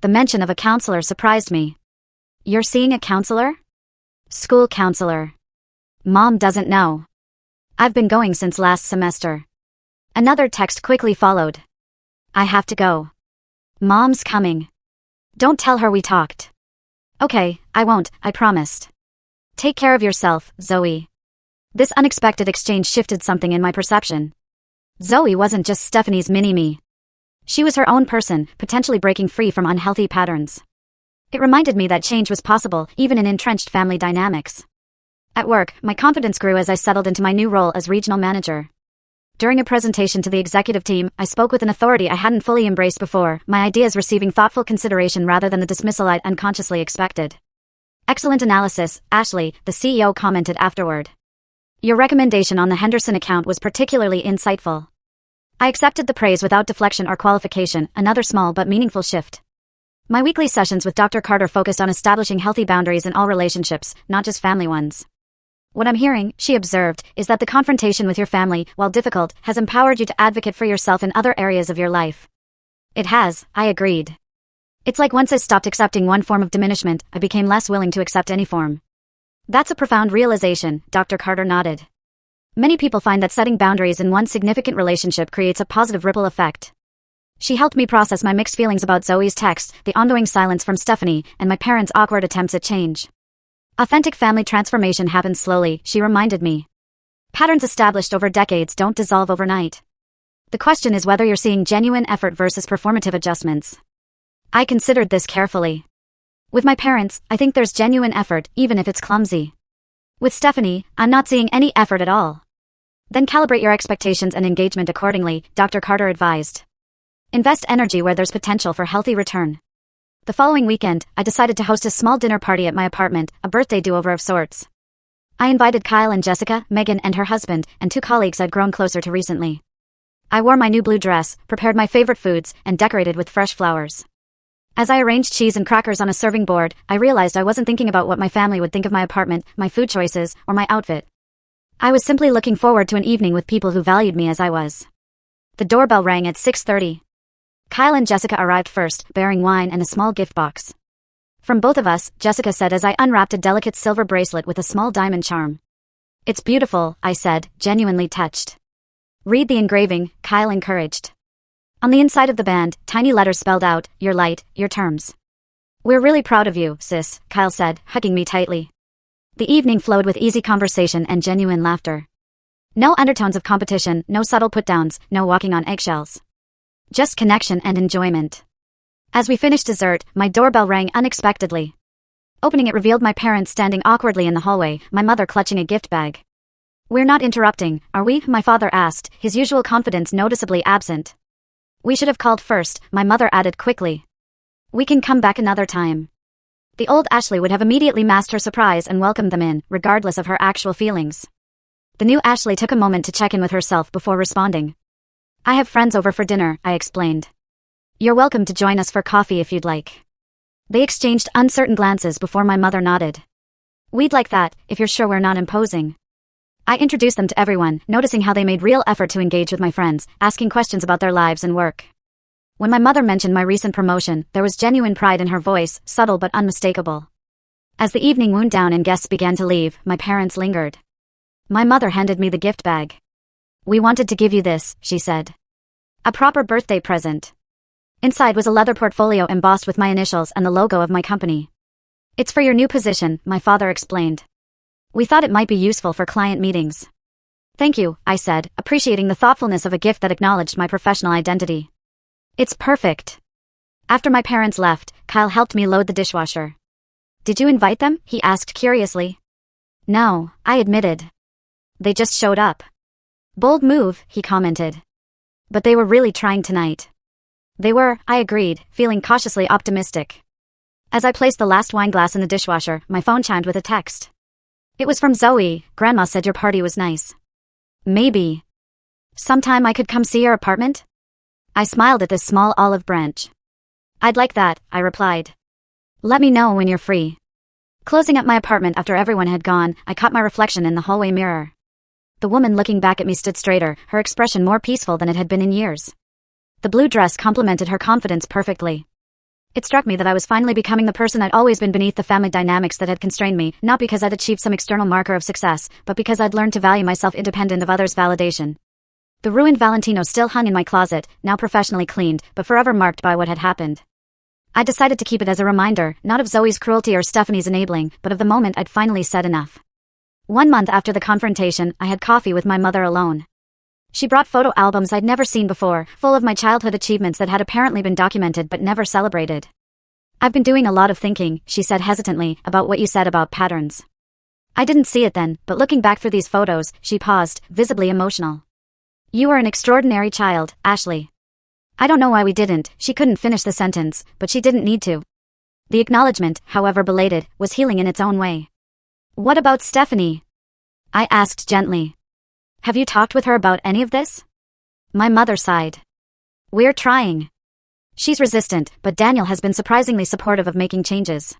The mention of a counselor surprised me. "You're seeing a counselor?" "School counselor. Mom doesn't know. I've been going since last semester." Another text quickly followed. "I have to go. Mom's coming. Don't tell her we talked." "Okay, I won't, I promised. Take care of yourself, Zoe." This unexpected exchange shifted something in my perception. Zoe wasn't just Stephanie's mini-me. She was her own person, potentially breaking free from unhealthy patterns. It reminded me that change was possible, even in entrenched family dynamics. At work, my confidence grew as I settled into my new role as regional manager. During a presentation to the executive team, I spoke with an authority I hadn't fully embraced before, my ideas receiving thoughtful consideration rather than the dismissal I'd unconsciously expected. "Excellent analysis, Ashley," the CEO commented afterward. "Your recommendation on the Henderson account was particularly insightful." I accepted the praise without deflection or qualification, another small but meaningful shift. My weekly sessions with Dr. Carter focused on establishing healthy boundaries in all relationships, not just family ones. "What I'm hearing," she observed, "is that the confrontation with your family, while difficult, has empowered you to advocate for yourself in other areas of your life." "It has," I agreed. "It's like once I stopped accepting one form of diminishment, I became less willing to accept any form." "That's a profound realization," Dr. Carter nodded. "Many people find that setting boundaries in one significant relationship creates a positive ripple effect." She helped me process my mixed feelings about Zoe's text, the ongoing silence from Stephanie, and my parents' awkward attempts at change. Authentic family transformation happens slowly, she reminded me. Patterns established over decades don't dissolve overnight. The question is whether you're seeing genuine effort versus performative adjustments. I considered this carefully. With my parents, I think there's genuine effort, even if it's clumsy. With Stephanie, I'm not seeing any effort at all. Then calibrate your expectations and engagement accordingly, Dr. Carter advised. Invest energy where there's potential for healthy return. The following weekend, I decided to host a small dinner party at my apartment, a birthday do-over of sorts. I invited Kyle and Jessica, Megan and her husband, and two colleagues I'd grown closer to recently. I wore my new blue dress, prepared my favorite foods, and decorated with fresh flowers. As I arranged cheese and crackers on a serving board, I realized I wasn't thinking about what my family would think of my apartment, my food choices, or my outfit. I was simply looking forward to an evening with people who valued me as I was. The doorbell rang at 6:30. Kyle and Jessica arrived first, bearing wine and a small gift box. "From both of us," Jessica said as I unwrapped a delicate silver bracelet with a small diamond charm. "It's beautiful," I said, genuinely touched. "Read the engraving," Kyle encouraged. On the inside of the band, tiny letters spelled out, "Your light, your terms." "We're really proud of you, sis," Kyle said, hugging me tightly. The evening flowed with easy conversation and genuine laughter. No undertones of competition, no subtle put-downs, no walking on eggshells. Just connection and enjoyment. As we finished dessert, my doorbell rang unexpectedly. Opening it revealed my parents standing awkwardly in the hallway, my mother clutching a gift bag. "We're not interrupting, are we?" my father asked, his usual confidence noticeably absent. "We should have called first," my mother added quickly. "We can come back another time." The old Ashley would have immediately masked her surprise and welcomed them in, regardless of her actual feelings. The new Ashley took a moment to check in with herself before responding. I have friends over for dinner, I explained. You're welcome to join us for coffee if you'd like. They exchanged uncertain glances before my mother nodded. We'd like that, if you're sure we're not imposing. I introduced them to everyone, noticing how they made real effort to engage with my friends, asking questions about their lives and work. When my mother mentioned my recent promotion, there was genuine pride in her voice, subtle but unmistakable. As the evening wound down and guests began to leave, my parents lingered. My mother handed me the gift bag. We wanted to give you this, she said. A proper birthday present. Inside was a leather portfolio embossed with my initials and the logo of my company. It's for your new position, my father explained. We thought it might be useful for client meetings. Thank you, I said, appreciating the thoughtfulness of a gift that acknowledged my professional identity. It's perfect. After my parents left, Kyle helped me load the dishwasher. Did you invite them? He asked curiously. No, I admitted. They just showed up. Bold move, he commented. But they were really trying tonight. They were, I agreed, feeling cautiously optimistic. As I placed the last wine glass in the dishwasher, my phone chimed with a text. It was from Zoe. Grandma said your party was nice. Maybe. Sometime I could come see your apartment? I smiled at this small olive branch. I'd like that, I replied. Let me know when you're free. Closing up my apartment after everyone had gone, I caught my reflection in the hallway mirror. The woman looking back at me stood straighter, her expression more peaceful than it had been in years. The blue dress complemented her confidence perfectly. It struck me that I was finally becoming the person I'd always been beneath the family dynamics that had constrained me, not because I'd achieved some external marker of success, but because I'd learned to value myself independent of others' validation. The ruined Valentino still hung in my closet, now professionally cleaned, but forever marked by what had happened. I decided to keep it as a reminder, not of Zoe's cruelty or Stephanie's enabling, but of the moment I'd finally said enough. 1 month after the confrontation, I had coffee with my mother alone. She brought photo albums I'd never seen before, full of my childhood achievements that had apparently been documented but never celebrated. I've been doing a lot of thinking, she said hesitantly, about what you said about patterns. I didn't see it then, but looking back through these photos, she paused, visibly emotional. You are an extraordinary child, Ashley. I don't know why we didn't, she couldn't finish the sentence, but she didn't need to. The acknowledgement, however belated, was healing in its own way. What about Stephanie? I asked gently. Have you talked with her about any of this? My mother sighed. We're trying. She's resistant, but Daniel has been surprisingly supportive of making changes.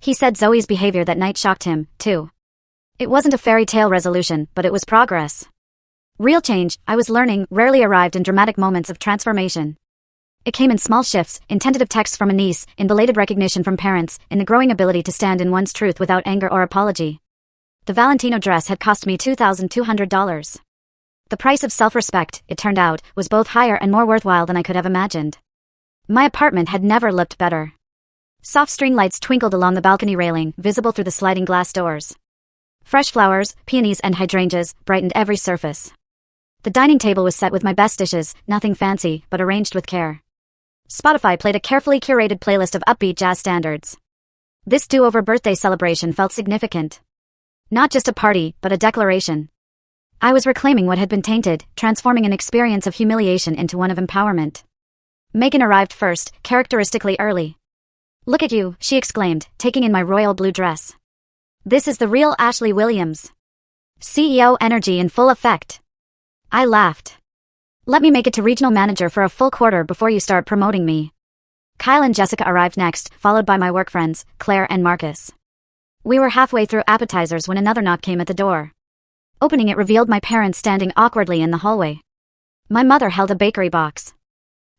He said Zoe's behavior that night shocked him, too. It wasn't a fairy tale resolution, but it was progress. Real change, I was learning, rarely arrived in dramatic moments of transformation. It came in small shifts, in tentative texts from a niece, in belated recognition from parents, in the growing ability to stand in one's truth without anger or apology. The Valentino dress had cost me $2,200. The price of self-respect, it turned out, was both higher and more worthwhile than I could have imagined. My apartment had never looked better. Soft string lights twinkled along the balcony railing, visible through the sliding glass doors. Fresh flowers, peonies and hydrangeas, brightened every surface. The dining table was set with my best dishes, nothing fancy, but arranged with care. Spotify played a carefully curated playlist of upbeat jazz standards. This do-over birthday celebration felt significant. Not just a party, but a declaration. I was reclaiming what had been tainted, transforming an experience of humiliation into one of empowerment. Megan arrived first, characteristically early. Look at you, she exclaimed, taking in my royal blue dress. This is the real Ashley Williams. CEO energy in full effect. I laughed. Let me make it to regional manager for a full quarter before you start promoting me. Kyle and Jessica arrived next, followed by my work friends, Claire and Marcus. We were halfway through appetizers when another knock came at the door. Opening it revealed my parents standing awkwardly in the hallway. My mother held a bakery box.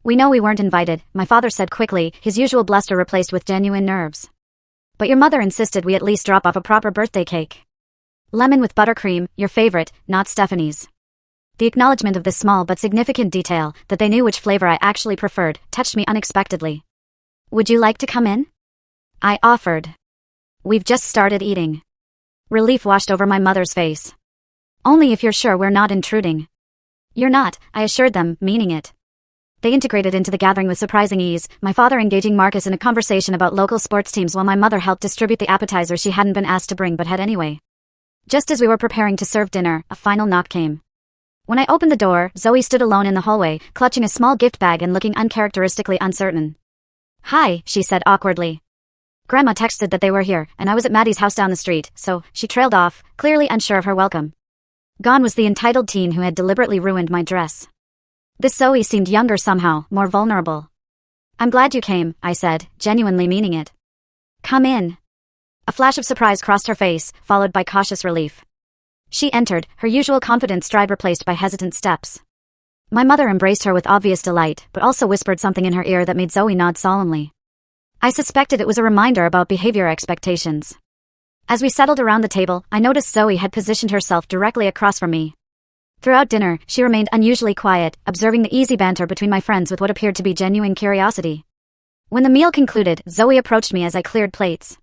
We know we weren't invited, my father said quickly, his usual bluster replaced with genuine nerves. But your mother insisted we at least drop off a proper birthday cake. Lemon with buttercream, your favorite, not Stephanie's. The acknowledgement of this small but significant detail, that they knew which flavor I actually preferred, touched me unexpectedly. Would you like to come in? I offered. We've just started eating. Relief washed over my mother's face. Only if you're sure we're not intruding. You're not, I assured them, meaning it. They integrated into the gathering with surprising ease, my father engaging Marcus in a conversation about local sports teams while my mother helped distribute the appetizers she hadn't been asked to bring but had anyway. Just as we were preparing to serve dinner, a final knock came. When I opened the door, Zoe stood alone in the hallway, clutching a small gift bag and looking uncharacteristically uncertain. Hi, she said awkwardly. Grandma texted that they were here, and I was at Maddie's house down the street, so she trailed off, clearly unsure of her welcome. Gone was the entitled teen who had deliberately ruined my dress. This Zoe seemed younger somehow, more vulnerable. "I'm glad you came," I said, genuinely meaning it. "Come in." A flash of surprise crossed her face, followed by cautious relief. She entered, her usual confident stride replaced by hesitant steps. My mother embraced her with obvious delight, but also whispered something in her ear that made Zoe nod solemnly. I suspected it was a reminder about behavior expectations. As we settled around the table, I noticed Zoe had positioned herself directly across from me. Throughout dinner, she remained unusually quiet, observing the easy banter between my friends with what appeared to be genuine curiosity. When the meal concluded, Zoe approached me as I cleared plates.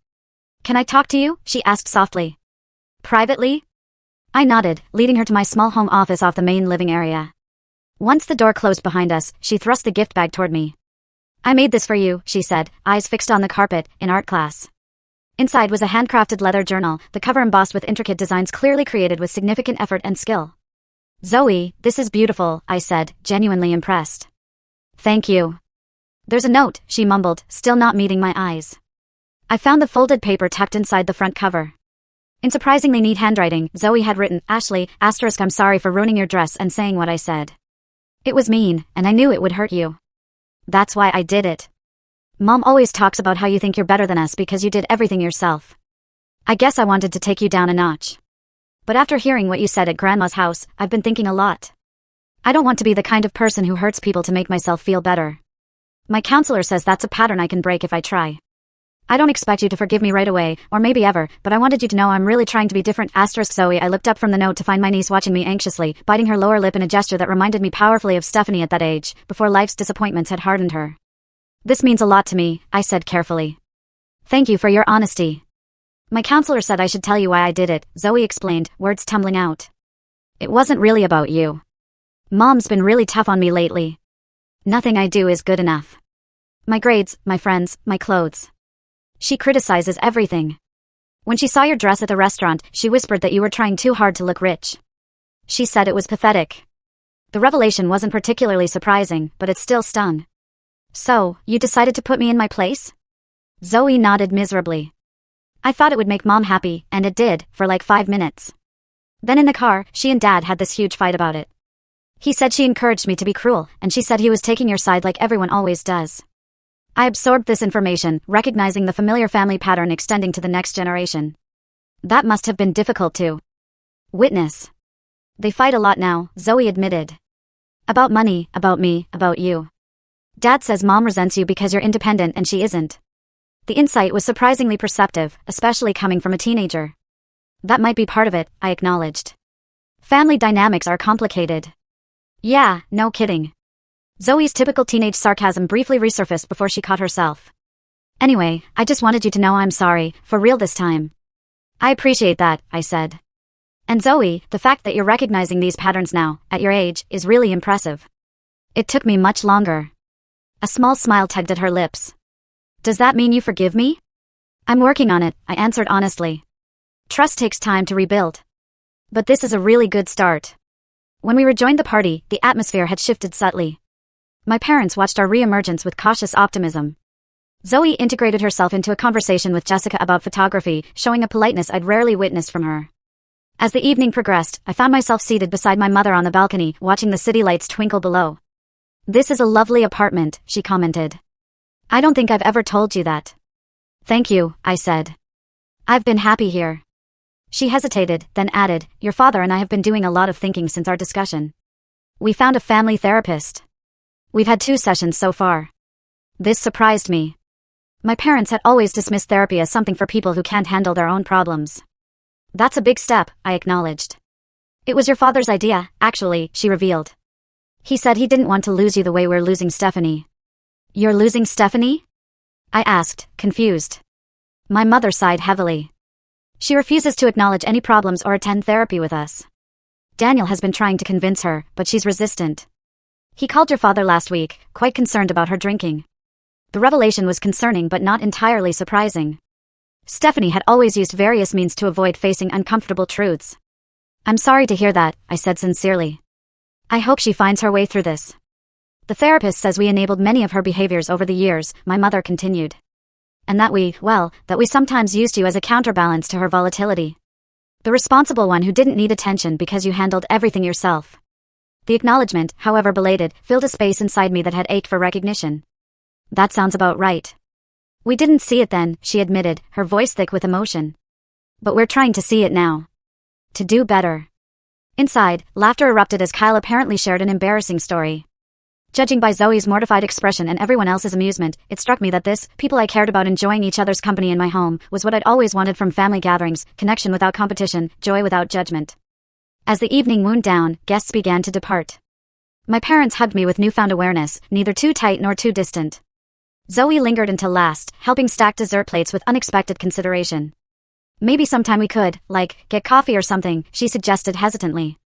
"Can I talk to you?" she asked softly. "Privately?" I nodded, leading her to my small home office off the main living area. Once the door closed behind us, she thrust the gift bag toward me. "I made this for you," she said, eyes fixed on the carpet, in art class. Inside was a handcrafted leather journal, the cover embossed with intricate designs clearly created with significant effort and skill. "Zoe, this is beautiful," I said, genuinely impressed. "Thank you." "There's a note," she mumbled, still not meeting my eyes. I found the folded paper tucked inside the front cover. In surprisingly neat handwriting, Zoe had written, "Ashley, I'm sorry for ruining your dress and saying what I said. It was mean, and I knew it would hurt you. That's why I did it. Mom always talks about how you think you're better than us because you did everything yourself. I guess I wanted to take you down a notch. But after hearing what you said at Grandma's house, I've been thinking a lot. I don't want to be the kind of person who hurts people to make myself feel better. My counselor says that's a pattern I can break if I try. I don't expect you to forgive me right away, or maybe ever, but I wanted you to know I'm really trying to be different." Zoe, I looked up from the note to find my niece watching me anxiously, biting her lower lip in a gesture that reminded me powerfully of Stephanie at that age, before life's disappointments had hardened her. "This means a lot to me," I said carefully. "Thank you for your honesty." "My counselor said I should tell you why I did it," Zoe explained, words tumbling out. "It wasn't really about you. Mom's been really tough on me lately. Nothing I do is good enough. My grades, my friends, my clothes. She criticizes everything. When she saw your dress at the restaurant, she whispered that you were trying too hard to look rich. She said it was pathetic." The revelation wasn't particularly surprising, but it still stung. "So, you decided to put me in my place?" Zoe nodded miserably. "I thought it would make Mom happy, and it did, for like 5 minutes. Then in the car, she and Dad had this huge fight about it. He said she encouraged me to be cruel, and she said he was taking your side like everyone always does." I absorbed this information, recognizing the familiar family pattern extending to the next generation. That must have been difficult to witness. "They fight a lot now," Zoe admitted. "About money, about me, about you. Dad says Mom resents you because you're independent and she isn't." The insight was surprisingly perceptive, especially coming from a teenager. "That might be part of it," I acknowledged. "Family dynamics are complicated." "Yeah, no kidding." Zoe's typical teenage sarcasm briefly resurfaced before she caught herself. "Anyway, I just wanted you to know I'm sorry, for real this time." "I appreciate that," I said. "And Zoe, the fact that you're recognizing these patterns now, at your age, is really impressive. It took me much longer." A small smile tugged at her lips. "Does that mean you forgive me?" "I'm working on it," I answered honestly. Trust takes time to rebuild. But this is a really good start. When we rejoined the party, the atmosphere had shifted subtly. My parents watched our re-emergence with cautious optimism. Zoe integrated herself into a conversation with Jessica about photography, showing a politeness I'd rarely witnessed from her. As the evening progressed, I found myself seated beside my mother on the balcony, watching the city lights twinkle below. "This is a lovely apartment," she commented. "I don't think I've ever told you that." "Thank you," I said. "I've been happy here." She hesitated, then added, "Your father and I have been doing a lot of thinking since our discussion. We found a family therapist. We've had 2 sessions so far." This surprised me. My parents had always dismissed therapy as something for people who can't handle their own problems. "That's a big step," I acknowledged. "It was your father's idea, actually," she revealed. "He said he didn't want to lose you the way we're losing Stephanie." "You're losing Stephanie?" I asked, confused. My mother sighed heavily. "She refuses to acknowledge any problems or attend therapy with us. Daniel has been trying to convince her, but she's resistant. He called your father last week, quite concerned about her drinking." The revelation was concerning but not entirely surprising. Stephanie had always used various means to avoid facing uncomfortable truths. "I'm sorry to hear that," I said sincerely. "I hope she finds her way through this." "The therapist says we enabled many of her behaviors over the years," my mother continued. "And that we sometimes used you as a counterbalance to her volatility." The responsible one who didn't need attention because you handled everything yourself. The acknowledgement, however belated, filled a space inside me that had ached for recognition. That sounds about right. We didn't see it then, she admitted, her voice thick with emotion. But we're trying to see it now. To do better. Inside, laughter erupted as Kyle apparently shared an embarrassing story. Judging by Zoe's mortified expression and everyone else's amusement, it struck me that this, people I cared about enjoying each other's company in my home, was what I'd always wanted from family gatherings: connection without competition, joy without judgment. As the evening wound down, guests began to depart. My parents hugged me with newfound awareness, neither too tight nor too distant. Zoe lingered until last, helping stack dessert plates with unexpected consideration. Maybe sometime we could, get coffee or something, she suggested hesitantly.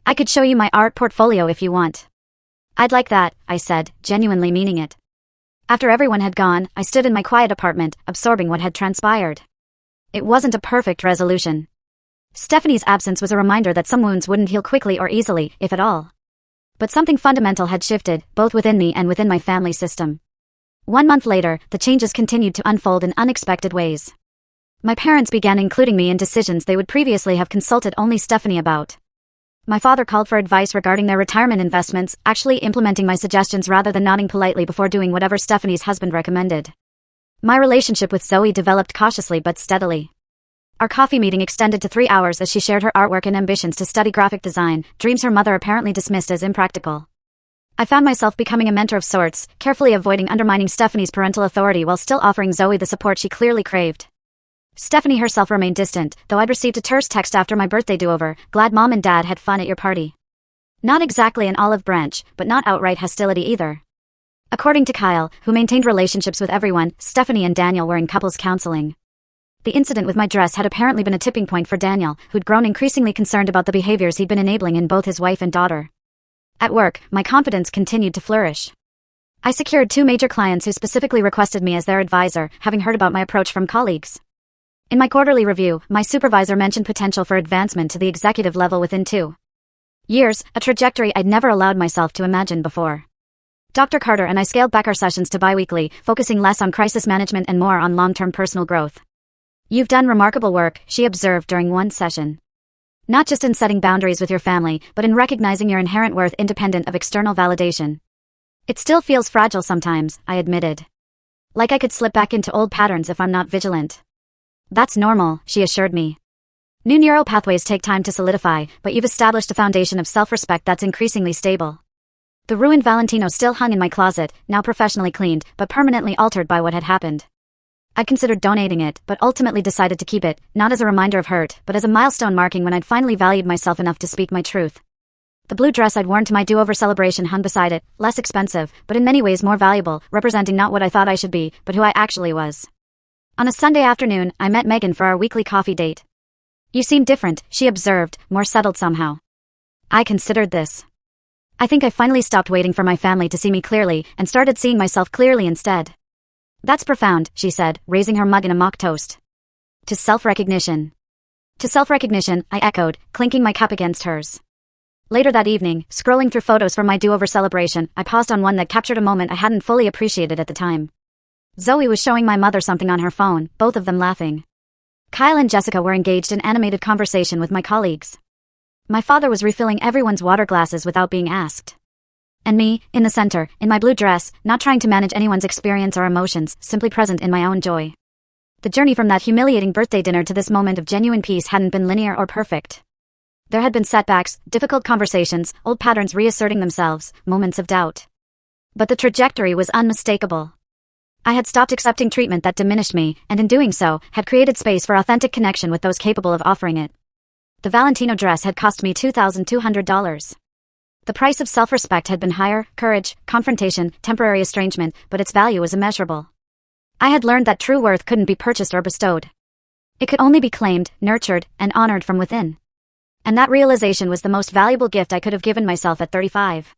I could show you my art portfolio if you want. I'd like that, I said, genuinely meaning it. After everyone had gone, I stood in my quiet apartment, absorbing what had transpired. It wasn't a perfect resolution. Stephanie's absence was a reminder that some wounds wouldn't heal quickly or easily, if at all. But something fundamental had shifted, both within me and within my family system. 1 month later, the changes continued to unfold in unexpected ways. My parents began including me in decisions they would previously have consulted only Stephanie about. My father called for advice regarding their retirement investments, actually implementing my suggestions rather than nodding politely before doing whatever Stephanie's husband recommended. My relationship with Zoe developed cautiously but steadily. Our coffee meeting extended to 3 hours as she shared her artwork and ambitions to study graphic design, dreams her mother apparently dismissed as impractical. I found myself becoming a mentor of sorts, carefully avoiding undermining Stephanie's parental authority while still offering Zoe the support she clearly craved. Stephanie herself remained distant, though I'd received a terse text after my birthday do-over: "Glad Mom and Dad had fun at your party." Not exactly an olive branch, but not outright hostility either. According to Kyle, who maintained relationships with everyone, Stephanie and Daniel were in couples counseling. The incident with my dress had apparently been a tipping point for Daniel, who'd grown increasingly concerned about the behaviors he'd been enabling in both his wife and daughter. At work, my confidence continued to flourish. I secured 2 major clients who specifically requested me as their advisor, having heard about my approach from colleagues. In my quarterly review, my supervisor mentioned potential for advancement to the executive level within 2 years, a trajectory I'd never allowed myself to imagine before. Dr. Carter and I scaled back our sessions to bi-weekly, focusing less on crisis management and more on long-term personal growth. "You've done remarkable work," she observed during one session. "Not just in setting boundaries with your family, but in recognizing your inherent worth independent of external validation." "It still feels fragile sometimes," I admitted. "Like I could slip back into old patterns if I'm not vigilant." "That's normal," she assured me. "New neural pathways take time to solidify, but you've established a foundation of self-respect that's increasingly stable." The ruined Valentino still hung in my closet, now professionally cleaned, but permanently altered by what had happened. I'd considered donating it, but ultimately decided to keep it, not as a reminder of hurt, but as a milestone marking when I'd finally valued myself enough to speak my truth. The blue dress I'd worn to my do-over celebration hung beside it, less expensive, but in many ways more valuable, representing not what I thought I should be, but who I actually was. On a Sunday afternoon, I met Megan for our weekly coffee date. "You seem different," she observed, more settled somehow. I considered this. I think I finally stopped waiting for my family to see me clearly, and started seeing myself clearly instead. "That's profound," she said, raising her mug in a mock toast. "To self-recognition." "To self-recognition," I echoed, clinking my cup against hers. Later that evening, scrolling through photos from my do-over celebration, I paused on one that captured a moment I hadn't fully appreciated at the time. Zoe was showing my mother something on her phone, both of them laughing. Kyle and Jessica were engaged in animated conversation with my colleagues. My father was refilling everyone's water glasses without being asked. And me, in the center, in my blue dress, not trying to manage anyone's experience or emotions, simply present in my own joy. The journey from that humiliating birthday dinner to this moment of genuine peace hadn't been linear or perfect. There had been setbacks, difficult conversations, old patterns reasserting themselves, moments of doubt. But the trajectory was unmistakable. I had stopped accepting treatment that diminished me, and in doing so, had created space for authentic connection with those capable of offering it. The Valentino dress had cost me $2,200. The price of self-respect had been higher: courage, confrontation, temporary estrangement, but its value was immeasurable. I had learned that true worth couldn't be purchased or bestowed. It could only be claimed, nurtured, and honored from within. And that realization was the most valuable gift I could have given myself at 35.